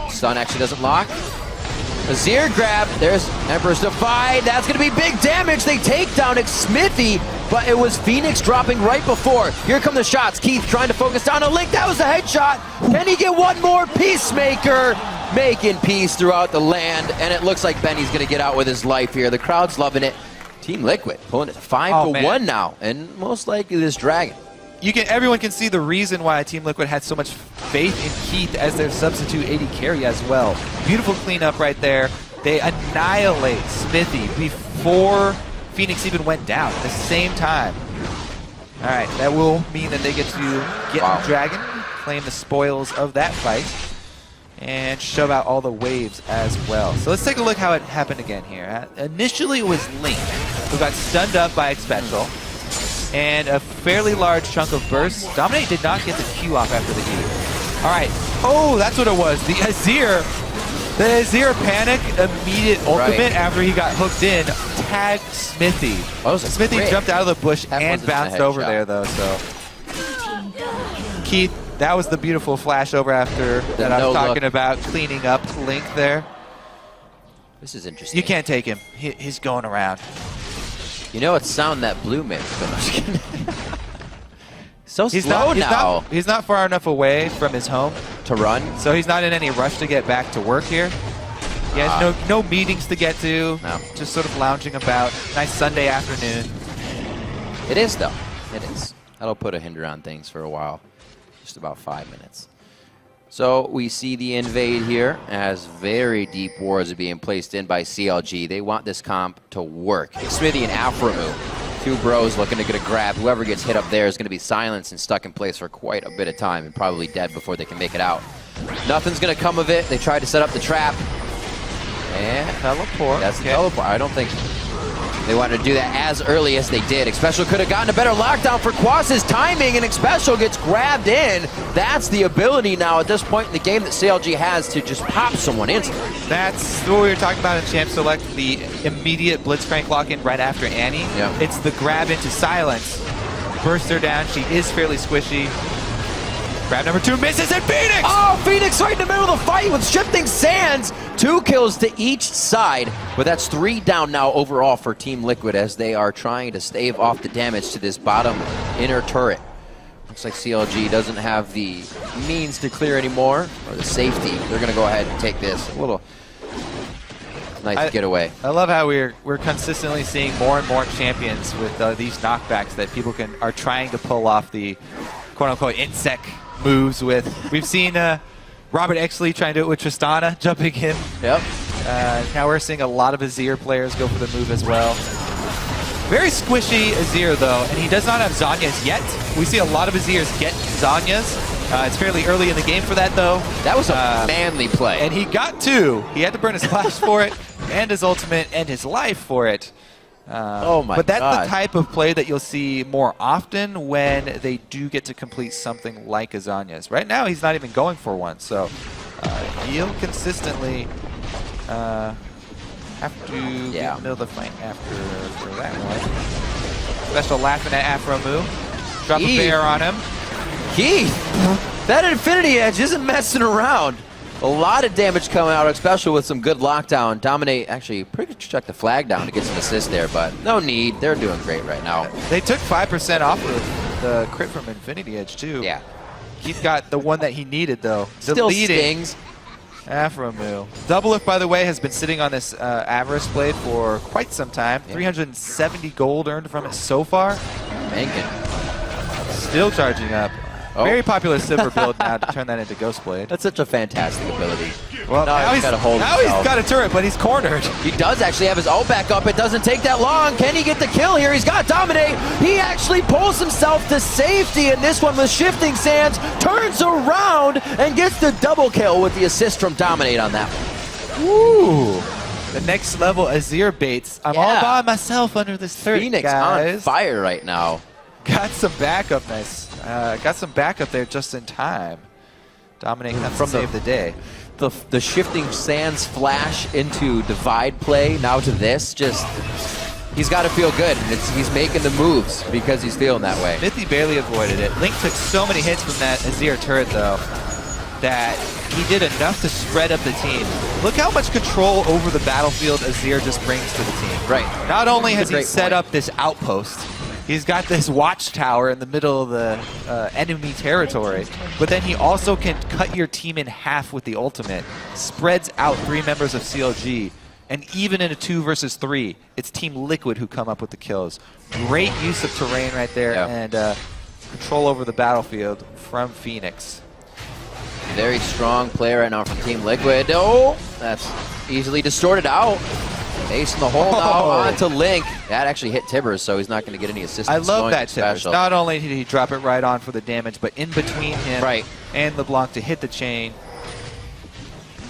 S9: Stun actually doesn't lock. Azir grab. There's Emperor's Divide. That's going to be big damage. They take down Smithy, but it was Phoenix dropping right before. Here come the shots. Keith trying to focus down a Link. That was a headshot. Can he get one more? Peacemaker making peace throughout the land, and it looks like Benny's going to get out with his life here. The crowd's loving it. Team Liquid pulling it to 5-1 now, and most likely this dragon.
S10: Everyone can see the reason why Team Liquid had so much faith in Keith as their substitute AD carry as well. Beautiful cleanup right there. They annihilate Smithy before Phoenix even went down at the same time. All right, that will mean that they get to get the dragon, claim the spoils of that fight, and shove out all the waves as well. So let's take a look how it happened again here. Initially, it was Link, who got stunned up by Xpecial, and a fairly large chunk of burst. Dominate did not get the Q off after the E. All right. Oh, that's what it was. The Azir panic immediate ultimate after he got hooked in tagged Smithy. Smithy jumped out of the bush and bounced over there, though. So Keith, that was the beautiful flash over after that I was talking about, cleaning up Link there.
S9: This is interesting.
S10: You can't take him. He's going around.
S9: You know it's sound that blue man. So slow now.
S10: He's not far enough away from his home
S9: to run.
S10: So he's not in any rush to get back to work here. He has no meetings to get to.
S9: No.
S10: Just sort of lounging about. Nice Sunday afternoon.
S9: It is, though. It is. That'll put a hinder on things for a while. Just about 5 minutes. So we see the invade here as very deep wards are being placed in by CLG. They want this comp to work. Smithy and Aframu, two bros looking to get a grab. Whoever gets hit up there is going to be silenced and stuck in place for quite a bit of time and probably dead before they can make it out. Nothing's going to come of it. They tried to set up the trap. And
S10: teleport.
S9: That's the teleport. I don't think they wanted to do that as early as they did. Xpecial could have gotten a better lockdown for Quas's timing, and Xpecial gets grabbed in. That's the ability now at this point in the game that CLG has to just pop someone instantly.
S10: That's what we were talking about in Champ Select, the immediate Blitzcrank lock-in right after Annie.
S9: Yeah.
S10: It's the grab into silence. Bursts her down. She is fairly squishy. Grab number 2 misses, and Phoenix!
S9: Oh, Phoenix right in the middle of the fight with Shifting Sands. 2 kills to each side, but that's 3 down now overall for Team Liquid as they are trying to stave off the damage to this bottom inner turret. Looks like CLG doesn't have the means to clear anymore, or the safety. They're going to go ahead and take this. A little nice getaway.
S10: I love how we're consistently seeing more and more champions with these knockbacks that people are trying to pull off the quote-unquote insec moves with. We've seen Robert Exley trying to do it with Tristana, jumping in.
S9: Yep.
S10: Now we're seeing a lot of Azir players go for the move as well. Very squishy Azir, though, and he does not have Zhonya's yet. We see a lot of Azirs get Zhonya's. It's fairly early in the game for that, though.
S9: That was a manly play.
S10: And he got 2. He had to burn his flash for it, and his ultimate, and his life for it.
S9: Oh my
S10: But that's
S9: God.
S10: the type of play that you'll see more often when they do get to complete something like Azanya's. Right now, he's not even going for one, so he'll consistently have to get in the middle of the fight for that one. Special laughing at Aframu. Drop a bear on him.
S9: Keith, that Infinity Edge isn't messing around. A lot of damage coming out, especially with some good lockdown. Dominate actually pretty much chucked the flag down to get some assist there, but no need. They're doing great right now.
S10: They took 5% off of the crit from Infinity Edge, too.
S9: Yeah.
S10: Keith got the one that he needed, though.
S9: Still
S10: Deleting
S9: stings.
S10: Aframu. Double Lift, by the way, has been sitting on this Avarice Blade for quite some time. 370 gold earned from it so far.
S9: Banking.
S10: Still charging up. Very popular silver build now to turn that into Ghost Blade.
S9: That's such a fantastic ability.
S10: Well, now he's
S9: got to hold
S10: now
S9: himself.
S10: he's got a turret, but he's cornered.
S9: He does actually have his ult back up. It doesn't take that long. Can he get the kill here? He's got Dominate. He actually pulls himself to safety, and this one with Shifting Sands turns around and gets the double kill with the assist from Dominate on that one.
S10: Ooh. The next level Azir baits. I'm all by myself under this turret,
S9: Phoenix
S10: guys.
S9: on fire right now.
S10: Got some backup, nice. Got some backup there just in time. Dominating that from save the day.
S9: The Shifting Sands flash into Divide play, now to this, just, he's got to feel good. He's making the moves because he's feeling that way.
S10: Smithy barely avoided it. Link took so many hits from that Azir turret, though, that he did enough to spread up the team. Look how much control over the battlefield Azir just brings to the team.
S9: Right.
S10: Not only has he
S9: Great
S10: set
S9: point.
S10: up this outpost, he's got this watchtower in the middle of the enemy territory, but then he also can cut your team in half with the ultimate, spreads out 3 members of CLG, and even in a 2 versus 3, it's Team Liquid who come up with the kills. Great use of terrain right there, and control over the battlefield from Phoenix.
S9: Very strong player right now from Team Liquid. Oh, that's easily distorted out. Ace in the hole now on to Link. That actually hit Tibbers, so he's not going to get any assistance.
S10: I love that
S9: Tibbers.
S10: Tibbers. Not only did he drop it right on for the damage, but in between him and LeBlanc to hit the chain,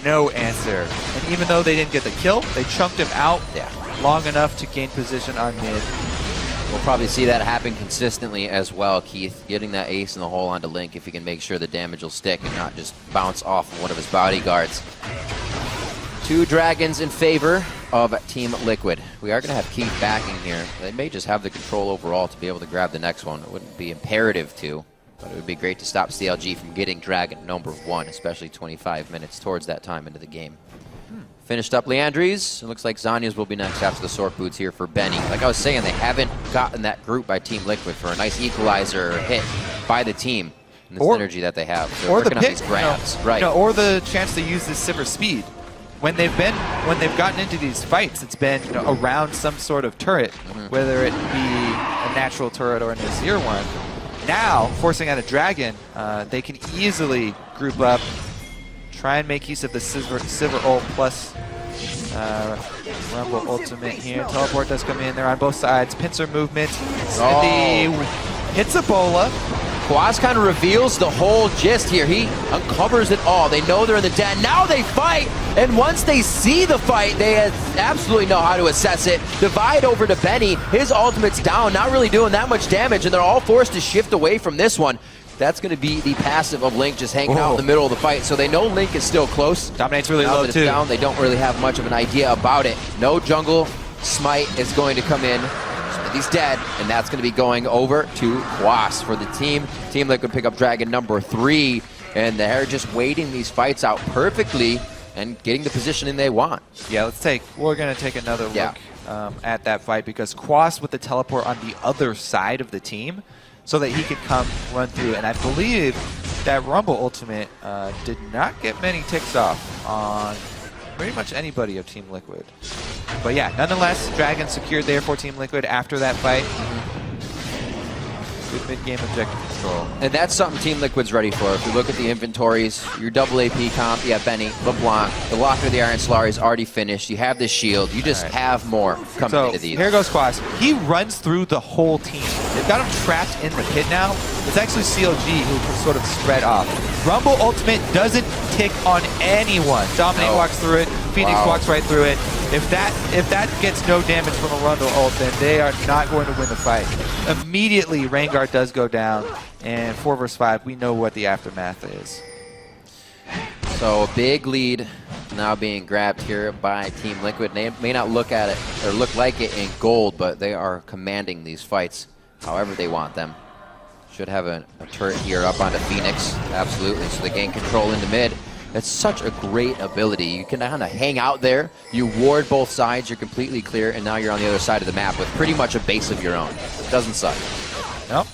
S10: no answer. And even though they didn't get the kill, they chunked him out long enough to gain position on mid.
S9: We'll probably see that happen consistently as well, Keith. Getting that ace in the hole onto Link if he can make sure the damage will stick and not just bounce off of one of his bodyguards. 2 dragons in favor of Team Liquid. We are going to have Keith backing here. They may just have the control overall to be able to grab the next one. It wouldn't be imperative to, but it would be great to stop CLG from getting dragon number 1, especially 25 minutes towards that time into the game. Finished up Leandries. It looks like Zanya's will be next after the Sork Boots here for Benny. Like I was saying, they haven't gotten that group by Team Liquid for a nice equalizer hit by the team and the synergy that they have. They're
S10: Or the
S9: working on
S10: pick,
S9: these grabs. Right.
S10: Or the chance to use this Sivir speed. when they've gotten into these fights, it's been around some sort of turret, whether it be a natural turret or an Azir one. Now, forcing out a dragon, they can easily group up, try and make use of the Sivir ult plus Rumble ultimate here. Teleport does come in. They're on both sides. Pincer movement. Smithy hits a bola.
S9: Quas kind of reveals the whole gist here. He uncovers it all. They know they're in the den. Now they fight, and once they see the fight, they absolutely know how to assess it. Divide over to Benny. His ultimate's down, not really doing that much damage, and they're all forced to shift away from this one. That's going to be the passive of Link just hanging out in the middle of the fight, so they know Link is still close.
S10: Dominate's really
S9: now
S10: low,
S9: that it's
S10: too.
S9: down, they don't really have much of an idea about it. No jungle. Smite is going to come in. He's dead, and that's going to be going over to Quas for the team. Team Liquid pick up Dragon number 3, and they're just waiting these fights out perfectly and getting the positioning they want.
S10: Yeah, we're going to take another look at that fight, because Quas with the teleport on the other side of the team so that he could come run through. And I believe that Rumble ultimate did not get many ticks off on pretty much anybody of Team Liquid. But yeah, nonetheless, Dragon secured there for Team Liquid after that fight. Good mid-game objective control.
S9: And that's something Team Liquid's ready for. If you look at the inventories, your double AP comp, you have Benny, LeBlanc, the Locker of the Iron Solari is already finished. You have this shield. You just have more coming into these.
S10: Here goes Quas. He runs through the whole team. They've got him trapped in the pit now. It's actually CLG who sort of spread off. Rumble ultimate doesn't tick on anyone. Dominate walks through it. Phoenix walks right through it. If that gets no damage from a Rumble ult, then they are not going to win the fight. Immediately, Rengar does go down, and 4 vs 5, we know what the aftermath is.
S9: So a big lead now being grabbed here by Team Liquid. They may not look at it or look like it in gold, but they are commanding these fights however they want them. Should have a turret here up onto Phoenix, absolutely, so they gain control into mid. That's such a great ability. You can kind of hang out there, you ward both sides, you're completely clear, and now you're on the other side of the map with pretty much a base of your own. It doesn't suck.
S10: Nope.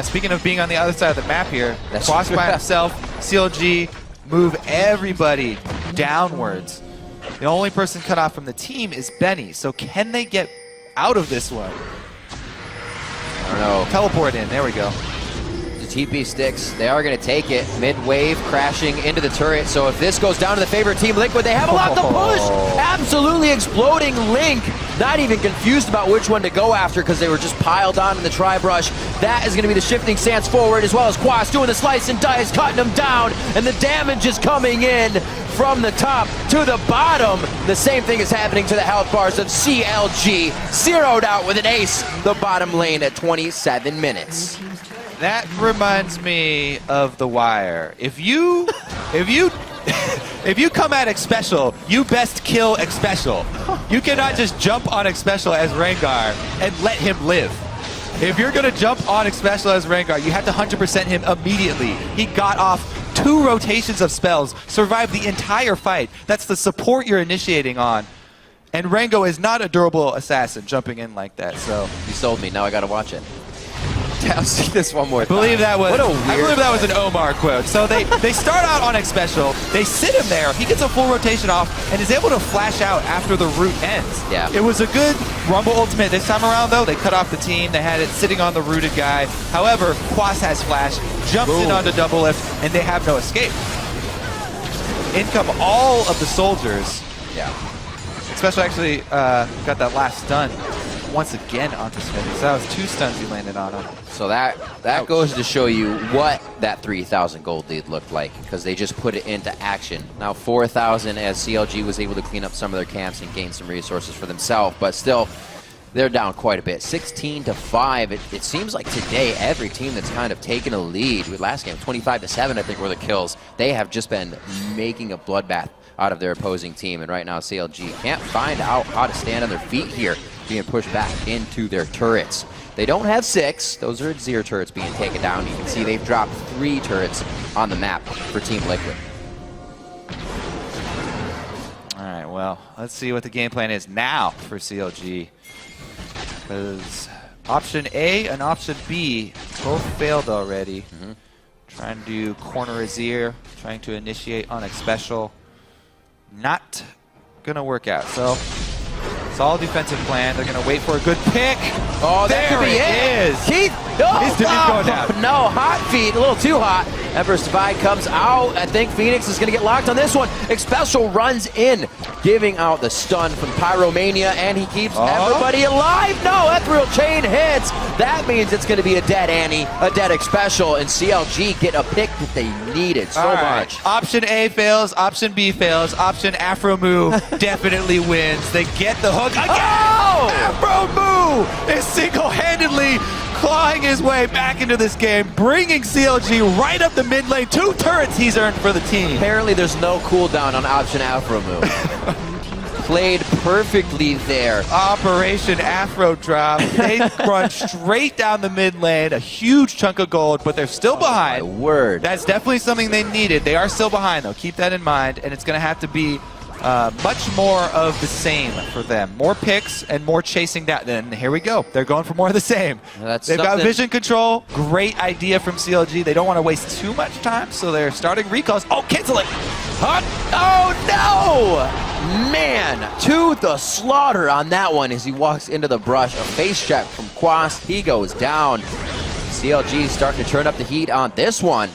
S10: Speaking of being on the other side of the map here, Quas by himself, CLG, move everybody downwards. The only person cut off from the team is Benny, so can they get out of this one?
S9: I don't know.
S10: Teleport in, there we go.
S9: The TP sticks, they are going to take it. Mid-wave crashing into the turret, so if this goes down to the favorite Team Liquid, they have a lot to push! Absolutely exploding Link! Not even confused about which one to go after because they were just piled on in the tri-brush. That is going to be the shifting stance forward, as well as Quas doing the slice and dice, cutting them down, and the damage is coming in from the top to the bottom. The same thing is happening to the health bars of CLG. Zeroed out with an ace, the bottom lane at 27 minutes.
S10: That reminds me of The Wire. If you come at Xpecial, you best kill Xpecial. You cannot just jump on Xpecial as Rengar and let him live. If you're gonna jump on Xpecial as Rengar, you have to 100% him immediately. He got off 2 rotations of spells, survived the entire fight. That's the support you're initiating on. And Rengo is not a durable assassin jumping in like that, so.
S9: You sold me, now I gotta watch it. I'll see this one more time.
S10: I believe that was
S9: an
S10: Omar quote. So they start out on Xpecial, they sit him there, he gets a full rotation off, and is able to flash out after the root ends.
S9: Yeah.
S10: It was a good Rumble ultimate this time around, though. They cut off the team, they had it sitting on the rooted guy. However, Quas has flash, jumps in onto double lift, and they have no escape. In come all of the soldiers.
S9: Yeah.
S10: Xpecial actually got that last stun once again onto Smithy. So that was 2 stuns he landed on him.
S9: So that goes to show you what that 3,000 gold lead looked like, because they just put it into action. Now 4,000 as CLG was able to clean up some of their camps and gain some resources for themselves, but still, they're down quite a bit. 16-5. It seems like today every team that's kind of taken a lead, with last game 25-7 I think were the kills, they have just been making a bloodbath out of their opposing team, and right now CLG can't find out how to stand on their feet here, being pushed back into their turrets. They don't have 6. Those are Azir turrets being taken down. You can see they've dropped 3 turrets on the map for Team Liquid.
S10: All right, well, let's see what the game plan is now for CLG. Because option A and option B both failed already. Trying to corner Azir, trying to initiate on Xpecial. not going to work out. So solid defensive plan. They're going to wait for a good pick.
S9: Oh, that could be it.
S10: Is.
S9: Keith. Oh,
S10: He's going down.
S9: No, hot feet. A little too hot. Emperor's Divide comes out. I think Phoenix is going to get locked on this one. Xpecial runs in, giving out the stun from Pyromania, and he keeps everybody alive. No, Ethereal Chain hits. That means it's going to be a dead Annie, a dead Xpecial, and CLG get a pick that they needed so much.
S10: Option A fails, option B fails, option Afro Moo definitely wins. They get the hook again.
S9: Oh!
S10: Afro Moo is single-handedly clawing his way back into this game, bringing CLG right up the mid lane. 2 turrets he's earned for the team.
S9: Apparently there's no cooldown on option Afro Moo. Played perfectly there.
S10: Operation Afro Drop. They run straight down the mid lane, a huge chunk of gold, but they're still behind.
S9: My word.
S10: That's definitely something they needed. They are still behind, though. Keep that in mind, and it's going to have to be much more of the same for them. More picks and more chasing down. Then here we go. They're going for more of the same. They've got vision control. Great idea from CLG. They don't want to waste too much time, so they're starting recalls. Oh, cancel it.
S9: Oh, no! Man, to the slaughter on that one as he walks into the brush. A face check from Quast. He goes down. CLG starting to turn up the heat on this one.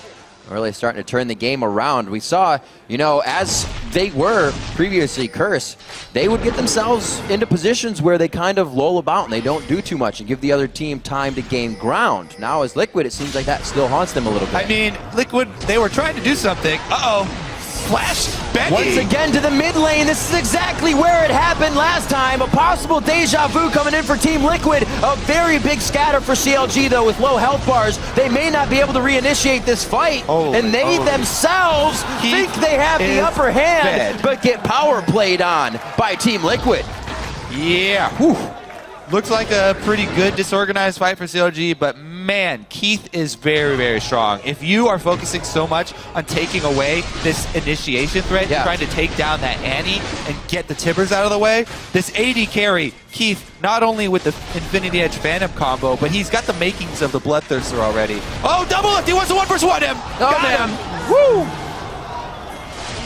S9: Really starting to turn the game around. We saw, you know, as they were previously cursed, they would get themselves into positions where they kind of lull about and they don't do too much and give the other team time to gain ground. Now as Liquid, it seems like that still haunts them a little bit.
S10: I mean, Liquid, they were trying to do something. Uh-oh. Flash Becky.
S9: Once again to the mid lane. This is exactly where it happened last time. A possible deja vu coming in for Team Liquid. A very big scatter for CLG, though, with low health bars. They may not be able to reinitiate this fight. And they themselves think they have the upper hand, but get power played on by Team Liquid.
S10: Yeah. Whew. Looks like a pretty good disorganized fight for CLG, but man, Keith is very, very strong. If you are focusing so much on taking away this initiation threat, trying to take down that Annie and get the Tibbers out of the way, this AD carry, Keith, not only with the Infinity Edge Phantom combo, but he's got the makings of the Bloodthirster already. Oh, double lift! He wants to 1v1 him! Got him! Woo!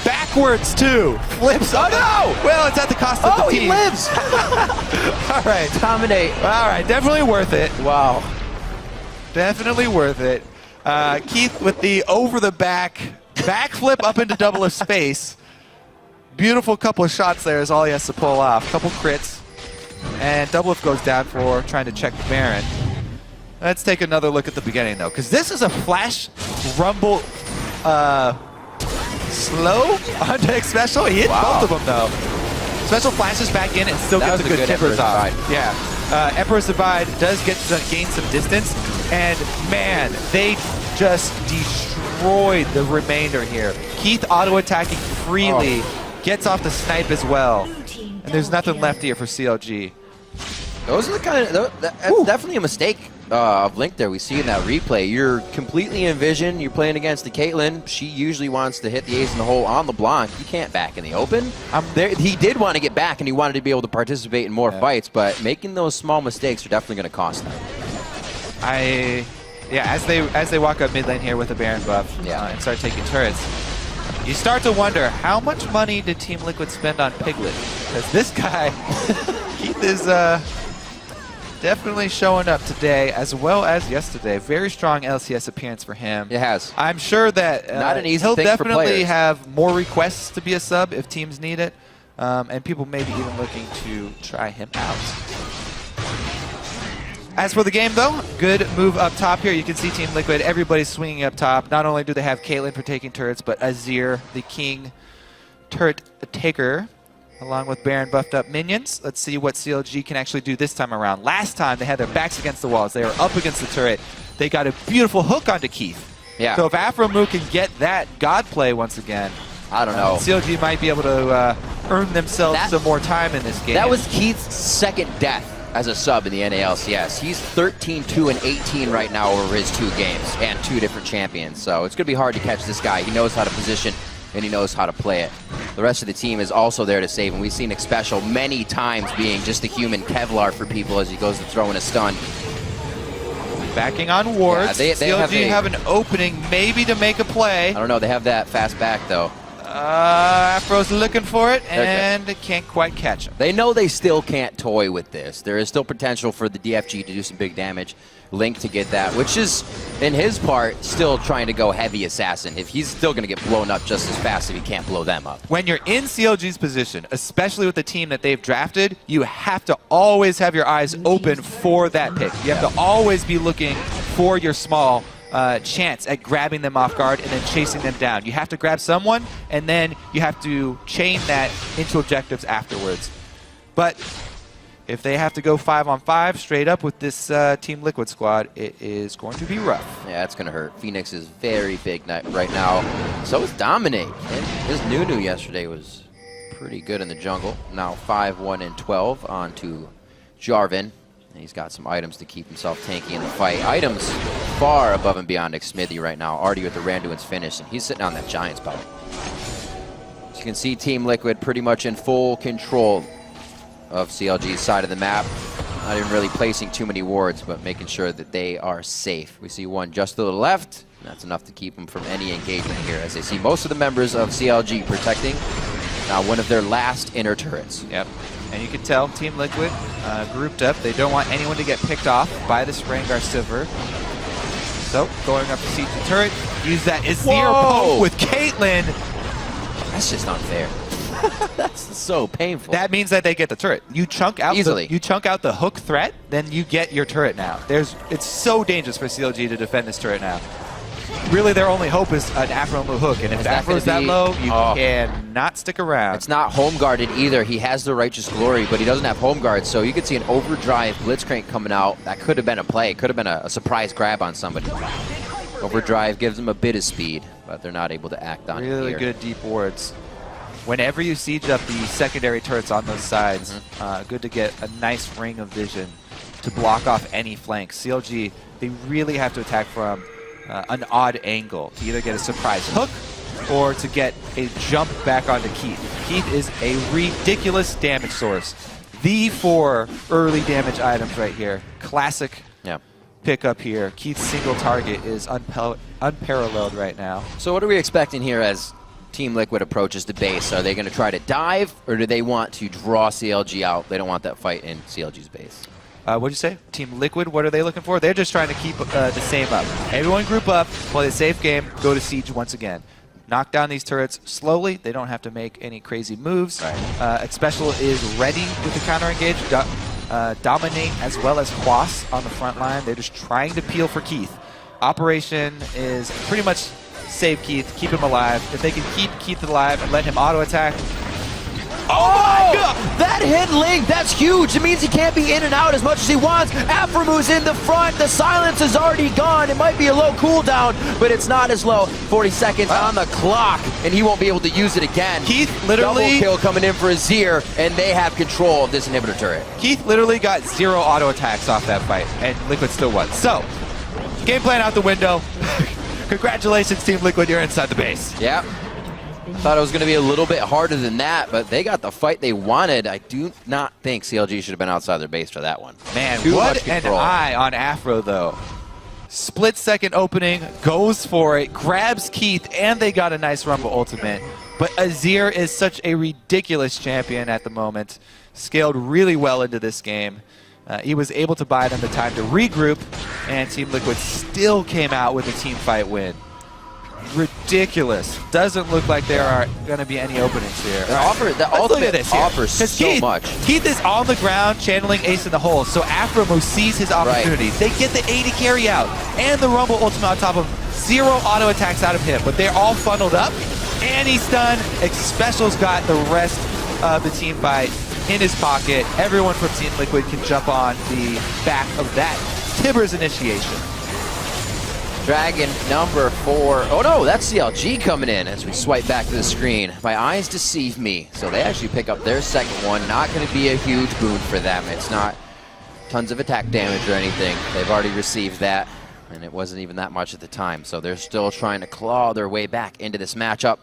S10: Backwards, too. Flips. Oh, no! Well, it's at the cost of the team.
S9: He lives!
S10: All right.
S9: Dominate.
S10: All right, definitely worth it.
S9: Wow.
S10: Definitely worth it. Keith with the backflip up into double of space. Beautiful couple of shots there is all he has to pull off. Couple crits. And double lift goes down for trying to check the Baron. Let's take another look at the beginning, though, because this is a flash rumble slow onto Xpecial. He hit both of them, though. Special flashes back in and still gets a good Tibbers off. Yeah. Emperor's Divide does gain some distance, and man, they just destroyed the remainder here. Keith auto-attacking freely, gets off the snipe as well, and there's nothing left here for CLG.
S9: Those are the kind of, that's definitely a mistake of Link there. We see in that replay. You're completely in vision. You're playing against the Caitlyn. She usually wants to hit the ace in the hole on LeBlanc. You can't back in the open. He did want to get back, and he wanted to be able to participate in more fights, but making those small mistakes are definitely going to cost them.
S10: As they walk up mid lane here with a Baron buff and start taking turrets, you start to wonder, how much money did Team Liquid spend on Piglet? Because this guy, Keith, is definitely showing up today as well as yesterday. Very strong LCS appearance for him.
S9: It has.
S10: I'm sure that
S9: not an easy
S10: he'll
S9: thing
S10: definitely
S9: for players.
S10: have more requests to be a sub if teams need it, and people may be even looking to try him out. As for the game, though, good move up top here. You can see Team Liquid, everybody's swinging up top. Not only do they have Caitlyn for taking turrets, but Azir, the king turret taker, along with Baron buffed up minions. Let's see what CLG can actually do this time around. Last time, they had their backs against the walls. They were up against the turret. They got a beautiful hook onto Keith.
S9: Yeah.
S10: So if Afro Moo can get that God play once again,
S9: I don't know.
S10: CLG might be able to earn themselves some more time in this game.
S9: That was Keith's second death as a sub in the NALCS. He's 13-2 and 18 right now over his 2 games and 2 different champions. So it's going to be hard to catch this guy. He knows how to position and he knows how to play it. The rest of the team is also there to save him. We've seen Xpecial many times being just a human Kevlar for people as he goes to throw in a stun.
S10: Backing on wards.
S9: Yeah, they
S10: CLG have an opening maybe to make a play.
S9: I don't know. They have that fast back, though.
S10: Afro's looking for it, and they can't quite catch him.
S9: They know they still can't toy with this. There is still potential for the DFG to do some big damage. Link to get that, which is, in his part, still trying to go heavy assassin. If he's still going to get blown up just as fast if he can't blow them up.
S10: When you're in CLG's position, especially with the team that they've drafted, you have to always have your eyes open for that pick. You have to always be looking for your small chance at grabbing them off guard and then chasing them down. You have to grab someone, and then you have to chain that into objectives afterwards. But if they have to go 5-on-5 straight up with this Team Liquid squad, it is going to be rough.
S9: Yeah, it's going to hurt. Phoenix is very big right now. So is Dominate. And his Nunu yesterday was pretty good in the jungle. Now 5-1-12 on to Jarvan. And he's got some items to keep himself tanky in the fight. Items far above and beyond Xmithy right now. Already with the Randuin's finish, and he's sitting on that giant spot. As you can see, Team Liquid pretty much in full control of CLG's side of the map. Not even really placing too many wards, but making sure that they are safe. We see one just to the left. That's enough to keep them from any engagement here, as they see most of the members of CLG protecting one of their last inner turrets.
S10: Yep. And you can tell Team Liquid grouped up. They don't want anyone to get picked off by the Sprangar Silver. So, going up to siege the turret, use that Azir poke with Caitlyn.
S9: That's just unfair. That's so painful.
S10: That means that they get the turret. You chunk out
S9: easily.
S10: You chunk out the hook threat, then you get your turret now. It's so dangerous for CLG to defend this turret now. Really, their only hope is an Afro move hook, and if Afro's that low, you cannot stick around.
S9: It's not home guarded either. He has the Righteous Glory, but he doesn't have home guard, so you could see an overdrive Blitzcrank coming out. That could have been a play. Could have been a surprise grab on somebody. Overdrive gives them a bit of speed, but they're not able to act on it here.
S10: Really good deep wards. Whenever you siege up the secondary turrets on those sides, good to get a nice ring of vision to block off any flanks. CLG, they really have to attack from an odd angle to either get a surprise hook or to get a jump back onto Keith. Keith is a ridiculous damage source. The 4 early damage items right here. Classic pickup here. Keith's single target is unparalleled right now.
S9: So what are we expecting here as Team Liquid approaches the base? Are they going to try to dive, or do they want to draw CLG out? They don't want that fight in CLG's base.
S10: What'd you say? Team Liquid, what are they looking for? They're just trying to keep the same up. Everyone group up, play the safe game, go to siege once again. Knock down these turrets slowly. They don't have to make any crazy moves. Right. Special is ready with the counter engage. Dominate as well as Quas on the front line. They're just trying to peel for Keith. Operation is pretty much save Keith, keep him alive. If they can keep Keith alive and let him auto-attack.
S9: Oh my God! That hit Link, that's huge. It means he can't be in and out as much as he wants. Aframu's in the front. The silence is already gone. It might be a low cooldown, but it's not as low. 40 seconds on the clock, and he won't be able to use it again.
S10: Keith literally...
S9: Double kill coming in for Azir, and they have control of this inhibitor turret.
S10: Keith literally got 0 auto attacks off that fight, and Liquid still won. So, game plan out the window. Congratulations, Team Liquid, you're inside the base.
S9: Yeah. Thought it was going to be a little bit harder than that, but they got the fight they wanted. I do not think CLG should have been outside their base for that one.
S10: Man, what an eye on Afro, though. Split-second opening, goes for it, grabs Keith, and they got a nice Rumble ultimate. But Azir is such a ridiculous champion at the moment. Scaled really well into this game. He was able to buy them the time to regroup, and Team Liquid still came out with a team fight win. Ridiculous. Doesn't look like there are going to be any openings here.
S9: The ultimate offers so much.
S10: Keith is on the ground channeling Ace in the hole, so Aframo sees his opportunity. They get the 80 carry out and the Rumble ultimate on top of 0 auto attacks out of him, but they're all funneled up, and he's done. Special's got the rest of the team fight in his pocket. Everyone from Team Liquid can jump on the back of that Tibbers initiation.
S9: Dragon number 4. Oh no, that's CLG coming in as we swipe back to the screen. My eyes deceive me. So they actually pick up their second one. Not going to be a huge boon for them. It's not tons of attack damage or anything. They've already received that, and it wasn't even that much at the time. So they're still trying to claw their way back into this matchup.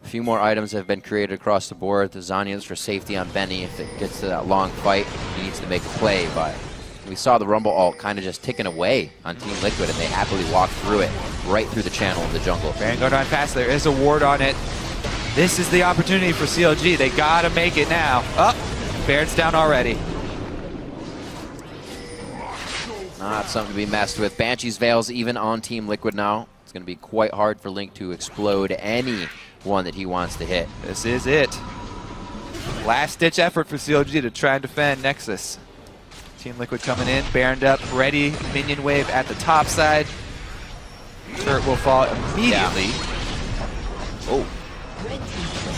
S9: A few more items have been created across the board. The Zanya's for safety on Benny. If it gets to that long fight, he needs to make a play, but we saw the Rumble ult kind of just ticking away on Team Liquid, and they happily walked through it, right through the channel of the jungle.
S10: Vanguard on pass, there is a ward on it. This is the opportunity for CLG. They gotta make it now. Oh, Barrett's down already.
S9: Not something to be messed with. Banshee's Veil's even on Team Liquid now. It's going to be quite hard for Link to explode any one that he wants to hit.
S10: This is it. Last-ditch effort for CLG to try and defend Nexus. Team Liquid coming in, Baroned up, ready. Minion wave at the top side. Turret will fall immediately.
S9: Yeah. Oh.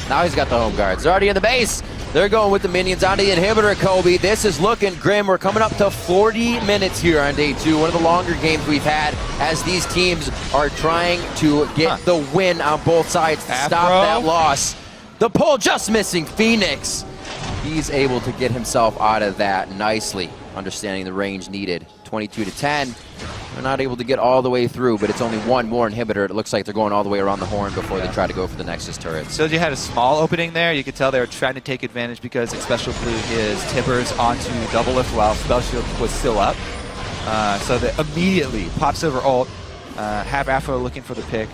S9: Now he's got the home guards. They're already in the base. They're going with the minions on the inhibitor, Kobe. This is looking grim. We're coming up to 40 minutes here on day 2. One of the longer games we've had as these teams are trying to get the win on both sides to stop that loss. The pull just missing Phoenix. He's able to get himself out of that nicely, understanding the range needed. 22-10. They're not able to get all the way through, but it's only one more inhibitor. It looks like they're going all the way around the horn before they try to go for the Nexus turret.
S10: CLG had a small opening there. You could tell they were trying to take advantage because Special blew his Tibbers onto double lift while Spell Shield was still up. So they immediately pops over ult. Have Afro looking for the pick.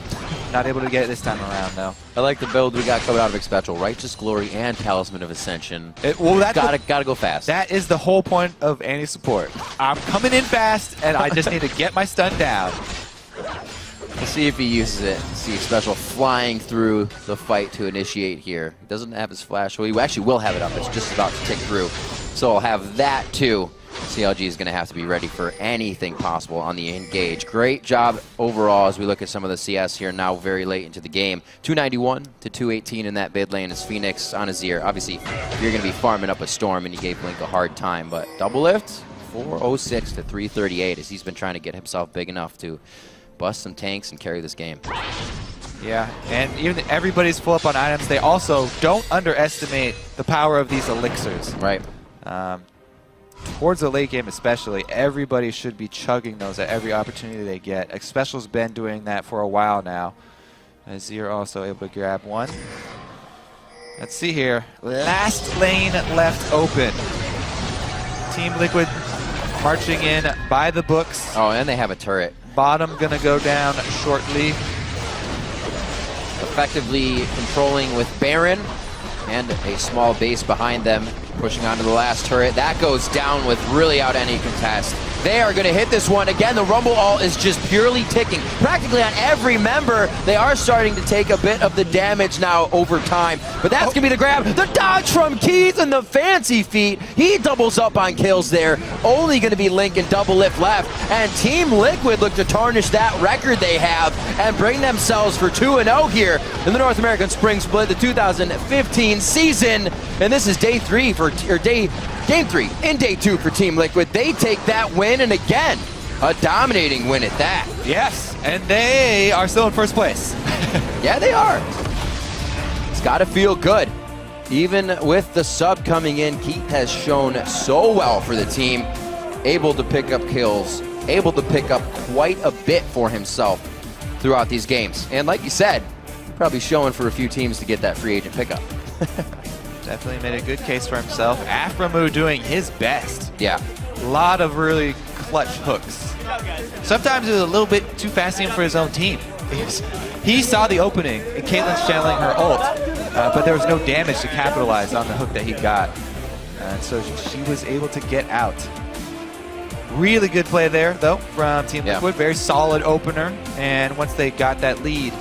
S10: Not able to get it this time around, though.
S9: I like the build we got coming out of Expectral. Righteous Glory and Talisman of Ascension.
S10: Well, that's
S9: gotta go fast.
S10: That is the whole point of anti-support. I'm coming in fast, and I just need to get my stun down.
S9: We'll see if he uses it. See Special flying through the fight to initiate here. He doesn't have his flash. Well, he actually will have it up. It's just about to tick through. So I'll have that, too. CLG is going to have to be ready for anything possible on the engage. Great job overall as we look at some of the CS here now very late into the game. 291 to 218 in that mid lane is Phoenix on Azir. Obviously, you're going to be farming up a Storm, and you gave Link a hard time. But double lift, 406 to 338 as he's been trying to get himself big enough to bust some tanks and carry this game.
S10: Yeah, and even everybody's full up on items. They also don't underestimate the power of these elixirs.
S9: Right.
S10: Towards the late game especially, everybody should be chugging those at every opportunity they get. Special's been doing that for a while now. Azir also able to grab one. Let's see here. Last lane left open. Team Liquid marching in by the books.
S9: Oh, and they have a turret.
S10: Bottom gonna go down shortly.
S9: Effectively controlling with Baron and a small base behind them. Pushing onto the last turret. That goes down without any contest. They are going to hit this one. Again, the Rumble ult is just purely ticking. Practically on every member, they are starting to take a bit of the damage now over time. But that's going to be the grab. The dodge from Keith and the fancy feet. He doubles up on kills there. Only going to be Link and double lift left. And Team Liquid look to tarnish that record they have and bring themselves for 2-0 here in the North American Spring Split, the 2015 season. And this is day 3 for, game 3 in day 2 for Team Liquid. They take that win, and again, a dominating win at that.
S10: Yes, and they are still in first place.
S9: Yeah, they are. It's got to feel good. Even with the sub coming in, Keith has shown so well for the team. Able to pick up kills, able to pick up quite a bit for himself throughout these games. And like you said, probably showing for a few teams to get that free agent pickup.
S10: Definitely made a good case for himself. Aframu doing his best.
S9: Yeah.
S10: A lot of really clutch hooks. Sometimes it was a little bit too fast even for his own team. He saw the opening, and Caitlyn's channeling her ult, but there was no damage to capitalize on the hook that he got. And so she was able to get out. Really good play there, though, from Team Liquid. Very solid opener, and once they got that lead,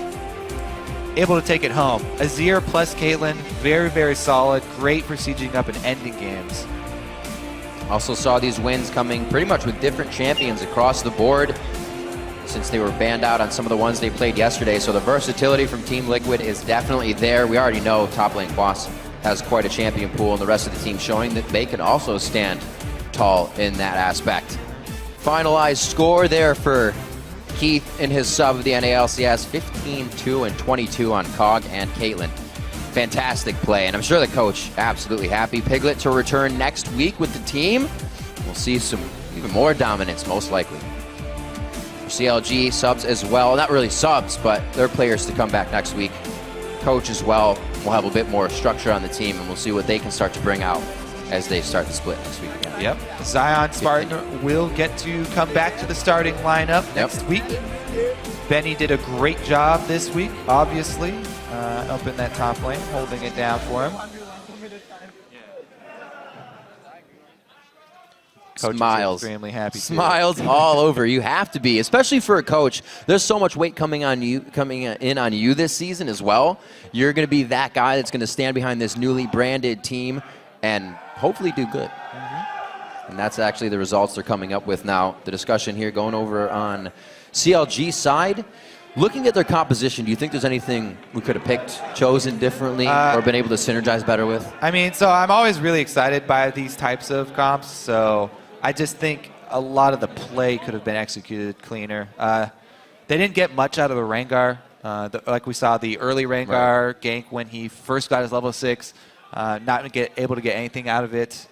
S10: able to take it home. Azir plus Caitlyn, very, very solid. Great for sieging up and ending games.
S9: Also saw these wins coming pretty much with different champions across the board since they were banned out on some of the ones they played yesterday. So the versatility from Team Liquid is definitely there. We already know top lane Boss has quite a champion pool, and the rest of the team showing that they can also stand tall in that aspect. Finalized score there for Keith in his sub of the NALCS, 15-2 and 22 on COG and Caitlyn. Fantastic play, and I'm sure the coach absolutely happy. Piglet to return next week with the team. We'll see some even more dominance, most likely. For CLG, subs as well. Not really subs, but their players to come back next week. Coach as well. We'll have a bit more structure on the team, and we'll see what they can start to bring out as they start the split next week again.
S10: Yep. Zion Spartan will get to come back to the starting lineup next week. Benny did a great job this week, obviously, up in that top lane, holding it down for him. Coach
S9: Smiles.
S10: is extremely happy.
S9: Smiles all over. You have to be, especially for a coach. There's so much weight coming in on you this season as well. You're going to be that guy that's going to stand behind this newly branded team and hopefully do good. And that's actually the results they're coming up with now. The discussion here going over on CLG side. Looking at their composition, do you think there's anything we could have picked, chosen differently, or been able to synergize better with?
S10: I mean, so I'm always really excited by these types of comps, so I just think a lot of the play could have been executed cleaner. They didn't get much out of the Rengar. Like we saw the early Rengar gank when he first got his level 6, not able to get anything out of it.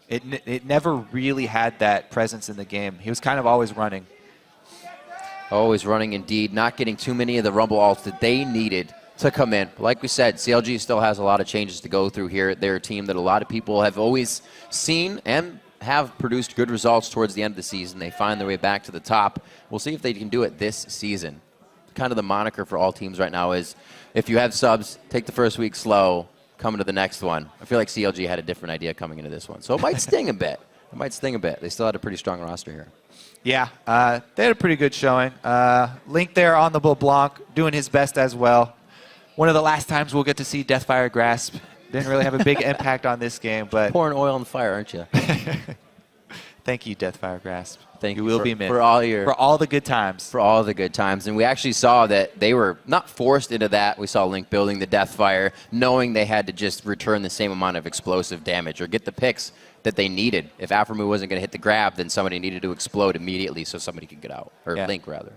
S10: It never really had that presence in the game. He was kind of always running.
S9: Always running indeed, not getting too many of the Rumble ults that they needed to come in. But like we said, CLG still has a lot of changes to go through here. They're a team that a lot of people have always seen and have produced good results towards the end of the season. They find their way back to the top. We'll see if they can do it this season. Kind of the moniker for all teams right now is, if you have subs, take the first week slow, come into the next one. I feel like CLG had a different idea coming into this one. So it might sting a bit. It might sting a bit. They still had a pretty strong roster here.
S10: Yeah, they had a pretty good showing. Link there on the Blanc, doing his best as well. One of the last times we'll get to see Deathfire Grasp. Didn't really have a big impact on this game, but
S9: pouring oil on the fire, aren't you?
S10: Thank you, Deathfire Grasp.
S9: Thank
S10: you.
S9: You
S10: will
S9: for,
S10: be missed
S9: for all
S10: the good times.
S9: For all the good times, and we actually saw that they were not forced into that. We saw Link building the Deathfire, knowing they had to just return the same amount of explosive damage or get the picks that they needed. If Aphromoo wasn't going to hit the grab, then somebody needed to explode immediately so somebody could get out, or Link rather.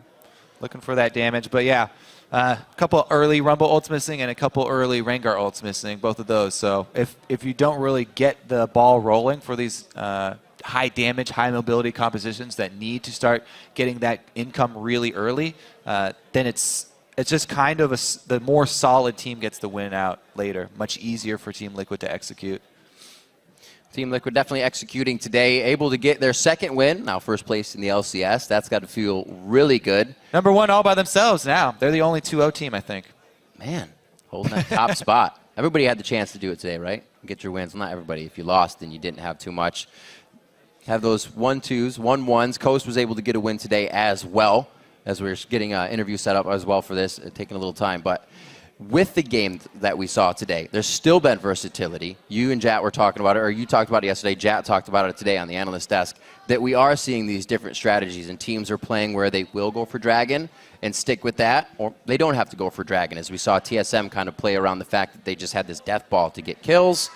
S10: Looking for that damage, but yeah, a couple early Rumble ults missing and a couple early Rengar ults missing, both of those. So if you don't really get the ball rolling for these high damage, high mobility compositions that need to start getting that income really early, then it's just kind of the more solid team gets the win out later. Much easier for Team Liquid to execute.
S9: Team Liquid definitely executing today, able to get their second win, now first place in the LCS. That's got to feel really good.
S10: Number 1 all by themselves now. They're the only 2-0 team, I think.
S9: Man, holding that top spot. Everybody had the chance to do it today, right? Get your wins. Well, not everybody. If you lost, then you didn't have too much. Have those 1-2s, 1-1s. Coast was able to get a win today as well, as we were getting an interview set up as well for this, taking a little time. But with the game that we saw today, there's still been versatility. You and Jat were talking about it, or you talked about it yesterday. Jat talked about it today on the analyst desk, that we are seeing these different strategies, and teams are playing where they will go for Dragon and stick with that, or they don't have to go for Dragon, as we saw TSM kind of play around the fact that they just had this death ball to get kills,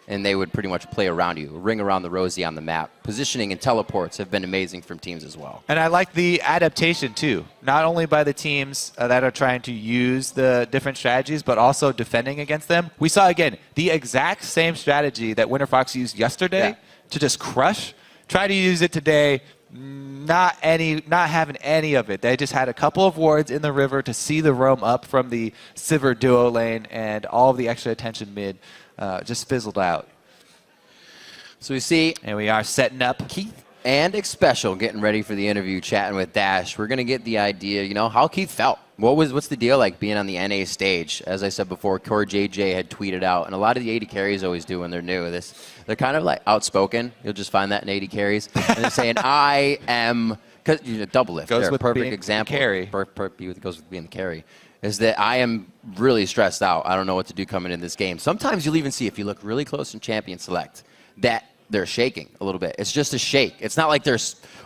S9: and they would pretty much play around you, ring around the Rosie on the map. Positioning and teleports have been amazing from teams as well.
S10: And I like the adaptation, too. Not only by the teams that are trying to use the different strategies, but also defending against them. We saw, again, the exact same strategy that Winter Fox used yesterday to just crush. Try to use it today, not having any of it. They just had a couple of wards in the river to see the roam up from the Sivir duo lane, and all of the extra attention mid just fizzled out.
S9: So we see,
S10: and we are setting up
S9: Keith and Xpecial getting ready for the interview, chatting with Dash. We're going to get the idea, you know, how Keith felt. What's the deal like being on the NA stage? As I said before, Core JJ had tweeted out, and a lot of the AD carries always do when they're new. They're kind of like outspoken. You'll just find that in AD carries. And they're saying, I am, because double lift.
S10: Goes
S9: They're
S10: with
S9: a perfect
S10: being
S9: example.
S10: the carry.
S9: Goes with being the carry. Is that I am really stressed out. I don't know what to do coming in this game. Sometimes you'll even see, if you look really close in Champion Select, that they're shaking a little bit. It's just a shake. It's not like they're,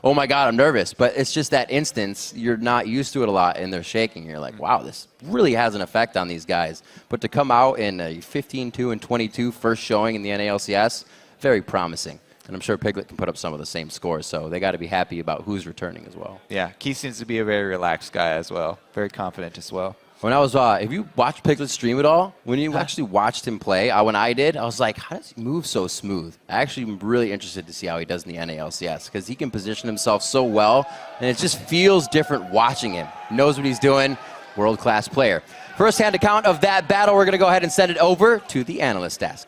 S9: oh my God, I'm nervous. But it's just that instance, you're not used to it a lot, and they're shaking. You're like, wow, this really has an effect on these guys. But to come out in a 15-2 and 22 first showing in the NALCS, very promising. And I'm sure Piglet can put up some of the same scores, so they got to be happy about who's returning as well.
S10: Yeah, Keith seems to be a very relaxed guy as well. Very confident as well.
S9: When I was, have you watched Piglet stream at all? When you actually watched him play, when I did, I was like, how does he move so smooth? I actually am really interested to see how he does in the NALCS, because he can position himself so well, and it just feels different watching him. Knows what he's doing, world-class player. First-hand account of that battle, we're going to go ahead and send it over to the analyst desk.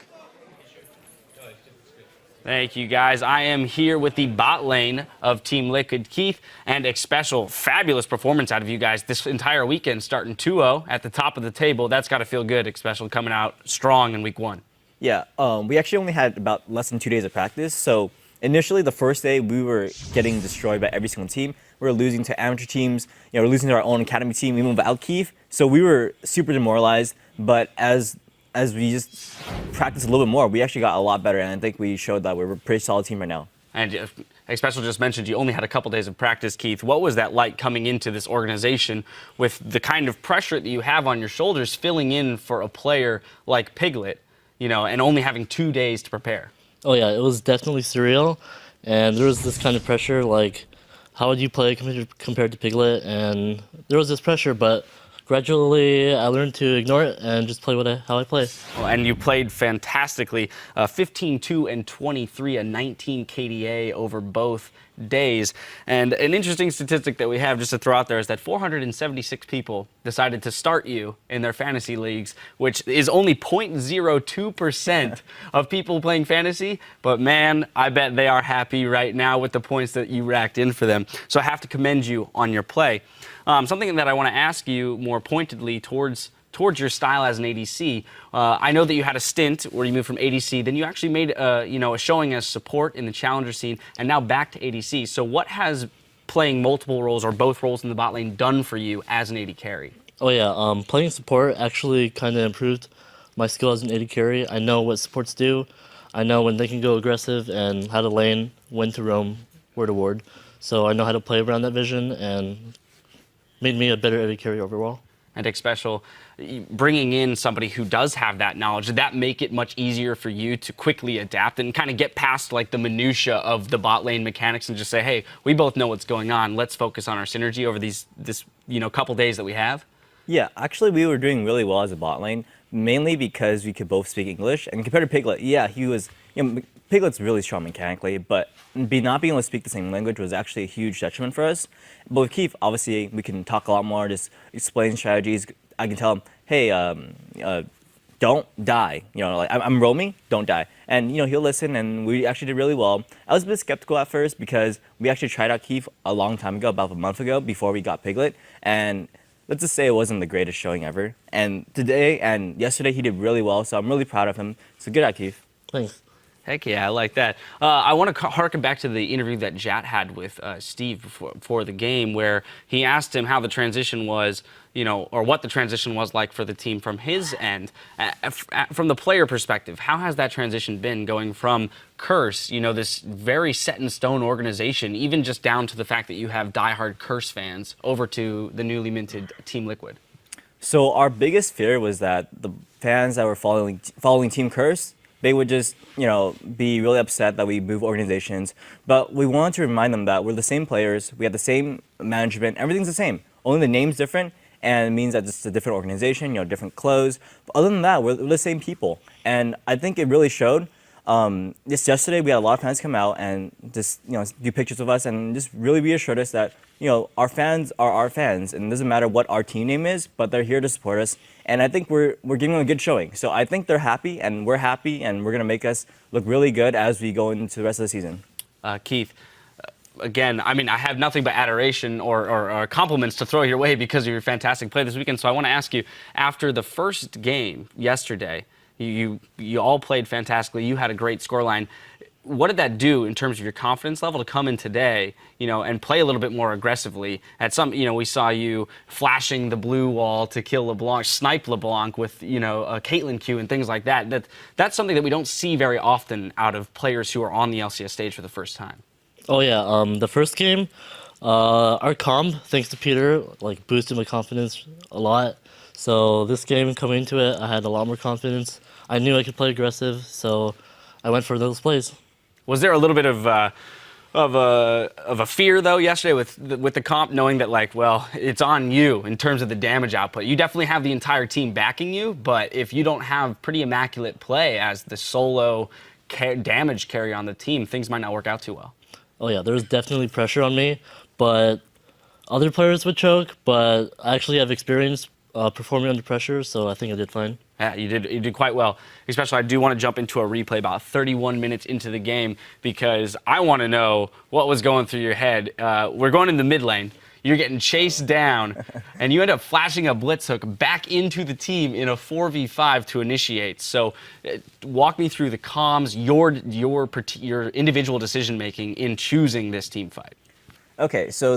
S1: Thank you, guys. I am here with the bot lane of Team Liquid, Keith, and a special, fabulous performance out of you guys this entire weekend, starting 2-0 at the top of the table. That's got to feel good, especially coming out strong in week 1.
S13: Yeah, we actually only had about less than 2 days of practice. So initially, the first day, we were getting destroyed by every single team. We were losing to amateur teams. We're losing to our own academy team, even without Keith. So we were super demoralized. But as we just practiced a little bit more, we actually got a lot better, and I think we showed that we're a pretty solid team right now.
S1: And Special just mentioned you only had a couple days of practice, Keith. What was that like coming into this organization with the kind of pressure that you have on your shoulders, filling in for a player like Piglet, and only having 2 days to prepare?
S14: Oh yeah, it was definitely surreal, and there was this kind of pressure, like, how would you play compared to Piglet? And there was this pressure, but gradually, I learned to ignore it and just play how I play.
S1: Oh, and you played fantastically. 15-2 and 23, a 19 KDA over both days. And an interesting statistic that we have just to throw out there is that 476 people decided to start you in their fantasy leagues, which is only 0.02% of people playing fantasy. But man, I bet they are happy right now with the points that you racked in for them. So I have to commend you on your play. Something that I want to ask you more pointedly towards your style as an ADC. I know that you had a stint where you moved from ADC, then you actually made a showing as support in the challenger scene, and now back to ADC. So what has playing multiple roles or both roles in the bot lane done for you as an AD carry?
S14: Oh yeah, playing support actually kind of improved my skill as an AD carry. I know what supports do. I know when they can go aggressive and how to lane, when to roam, where to ward. So I know how to play around that vision, and made me a better AD carry overall.
S1: And Special, bringing in somebody who does have that knowledge, did that make it much easier for you to quickly adapt and kind of get past like the minutia of the bot lane mechanics and just say, hey, we both know what's going on. Let's focus on our synergy over this couple days that we have?
S13: Yeah, actually, we were doing really well as a bot lane, mainly because we could both speak English. And compared to Piglet, yeah, he was. Piglet's really strong mechanically, but not being able to speak the same language was actually a huge detriment for us. But with Keith, obviously, we can talk a lot more, just explain strategies. I can tell him, hey, don't die. I'm roaming, don't die. And, he'll listen, and we actually did really well. I was a bit skeptical at first because we actually tried out Keith a long time ago, about a month ago, before we got Piglet. And let's just say it wasn't the greatest showing ever. And today and yesterday, he did really well, so I'm really proud of him. So good at Keith.
S14: Thanks.
S1: Heck yeah, I like that. I want to harken back to the interview that Jat had with Steve before the game, where he asked him how the transition was, or what the transition was like for the team from his end. From the player perspective, how has that transition been going from Curse, this very set-in-stone organization, even just down to the fact that you have diehard Curse fans, over to the newly minted Team Liquid?
S13: So our biggest fear was that the fans that were following Team Curse, they would just, be really upset that we move organizations. But we wanted to remind them that we're the same players, we have the same management, everything's the same. Only the name's different, and it means that it's a different organization, different clothes. But other than that, we're the same people. And I think it really showed. Just yesterday, we had a lot of fans come out and just, do pictures of us and just really reassured us that, our fans are our fans, and it doesn't matter what our team name is, but they're here to support us. And I think we're giving them a good showing. So I think they're happy, and we're happy, and we're going to make us look really good as we go into the rest of the season.
S1: Keith, again, I have nothing but adoration or compliments to throw your way because of your fantastic play this weekend. So I want to ask you, after the first game yesterday, you all played fantastically. You had a great scoreline. What did that do in terms of your confidence level to come in today, and play a little bit more aggressively? At some, we saw you flashing the blue wall to kill LeBlanc, snipe LeBlanc with, a Caitlyn Q and things like that. That's something that we don't see very often out of players who are on the LCS stage for the first time.
S14: Oh yeah, the first game, our comp, thanks to Peter, boosted my confidence a lot. So this game, coming into it, I had a lot more confidence. I knew I could play aggressive, so I went for those plays.
S1: Was there a little bit of a fear though yesterday with the comp, knowing that it's on you in terms of the damage output? You definitely have the entire team backing you, but if you don't have pretty immaculate play as the solo damage carry on the team, things might not work out too well.
S14: Oh yeah, there was definitely pressure on me, but other players would choke. But I actually have experience performing under pressure, so I think I did fine.
S1: Yeah, you did quite well. Especially, I do want to jump into a replay about 31 minutes into the game because I want to know what was going through your head. We're going in the mid lane. You're getting chased down, and you end up flashing a blitz hook back into the team in a 4v5 to initiate. So, walk me through the comms, your individual decision making in choosing this team fight.
S13: Okay, so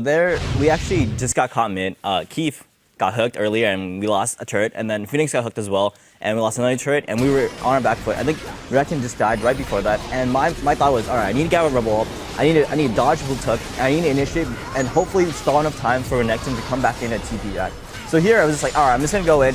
S13: we actually just got caught mid. Keith got hooked earlier and we lost a turret, and then Phoenix got hooked as well and we lost another turret, and we were on our back foot. I think Reckon just died right before that, and my thought was, all right, I need to get a rebel up, I need to dodge blitz hook, and I need to initiate and hopefully stall enough time for Renekton to come back in at TP back. So here I was just like, all right, I'm just gonna go in,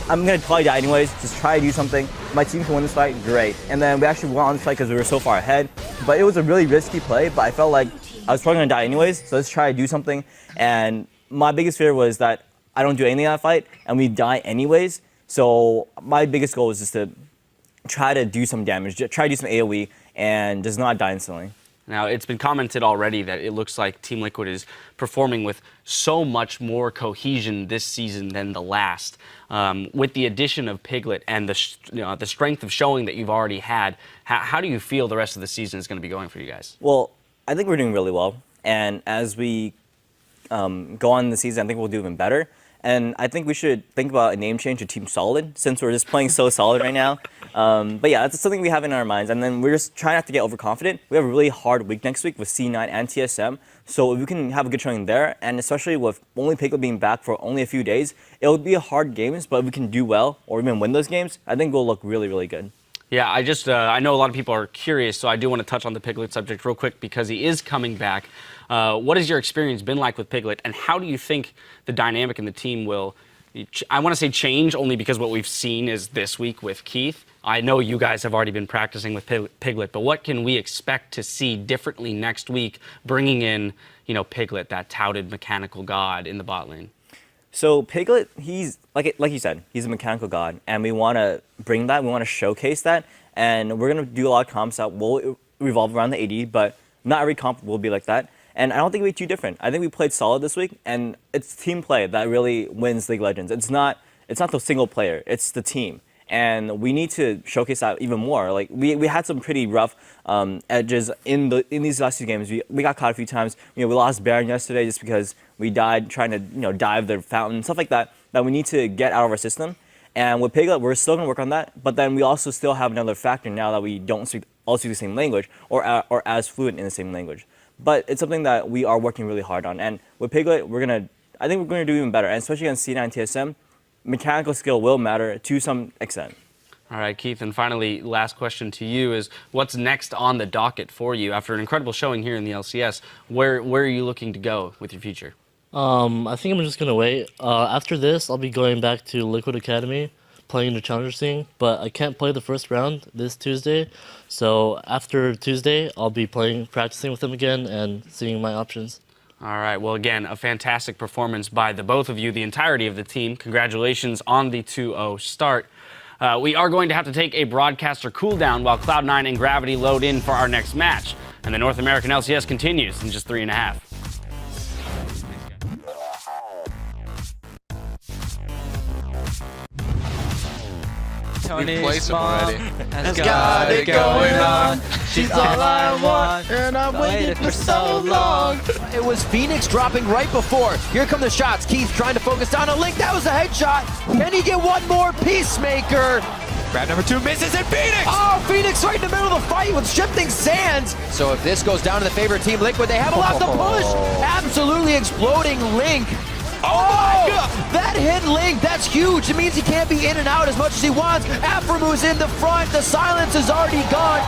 S13: I'm gonna probably die anyways, just try to do something. My team can win this fight, great. And then we actually won on this fight because we were so far ahead, but it was a really risky play, but I felt like I was probably gonna die anyways, so let's try to do something. And my biggest fear was that I don't do anything in that fight, and we die anyways. So my biggest goal was just to try to do some damage, try to do some AoE, and just not die instantly.
S1: Now, it's been commented already that it looks like Team Liquid is performing with so much more cohesion this season than the last. With the addition of Piglet and the strength of showing that you've already had, how do you feel the rest of the season is going to be going for you guys?
S13: Well, I think we're doing really well, and as we go on in the season, I think we'll do even better. And I think we should think about a name change to Team Solid, since we're just playing so solid right now. But yeah, that's something we have in our minds. And then we're just trying not to get overconfident. We have a really hard week next week with C9 and TSM. So if we can have a good showing there, and especially with only Piglet being back for only a few days, it will be a hard games, but if we can do well or even win those games, I think we'll look really, really good.
S1: Yeah, I know a lot of people are curious, so I do want to touch on the Piglet subject real quick because he is coming back. What has your experience been like with Piglet, and how do you think the dynamic in the team will, I want to say change only because what we've seen is this week with Keith. I know you guys have already been practicing with Piglet, but what can we expect to see differently next week, bringing in, Piglet, that touted mechanical god in the bot lane?
S13: So Piglet, he's like you said, he's a mechanical god, and we want to bring that, we want to showcase that, and we're going to do a lot of comps that will revolve around the AD, but not every comp will be like that. And I don't think we're too different. I think we played solid this week, and it's team play that really wins League of Legends. It's not the single player, it's the team. And we need to showcase that even more. Like we had some pretty rough edges in these last two games. We got caught a few times. We lost Baron yesterday just because we died trying to dive the fountain, stuff like that we need to get out of our system. And with Piglet, we're still gonna work on that. But then we also still have another factor now that we don't all speak the same language or as fluent in the same language. But it's something that we are working really hard on. And with Piglet, I think we're gonna do even better. And especially against C9 and TSM, mechanical skill will matter to some extent.
S1: All right, Keith, and finally, last question to you is, what's next on the docket for you? After an incredible showing here in the LCS, where are you looking to go with your future?
S14: I think I'm just going to wait. After this, I'll be going back to Liquid Academy, playing the Challenger scene, but I can't play the first round this Tuesday. So after Tuesday, I'll be practicing with them again and seeing my options.
S1: All right, well, again, a fantastic performance by the both of you, the entirety of the team. Congratulations on the 2-0 start. We are going to have to take a broadcaster cooldown while Cloud9 and Gravity load in for our next match. And the North American LCS continues in just 3.5.
S10: Tony's mom
S9: has got it going on.
S10: She's all I want, and I've waited for so long.
S9: It was Phoenix dropping right before. Here come the shots. Keith trying to focus down a Link. That was a headshot. Can he get one more? Peacemaker.
S10: Grab number 2 misses, and Phoenix!
S9: Oh, Phoenix right in the middle of the fight with shifting sands. So if this goes down to the favorite team, Liquid, they have a lot to push. Absolutely exploding Link. Oh my God! That hit Link, that's huge. It means he can't be in and out as much as he wants. Aframu's in the front. The silence is already gone.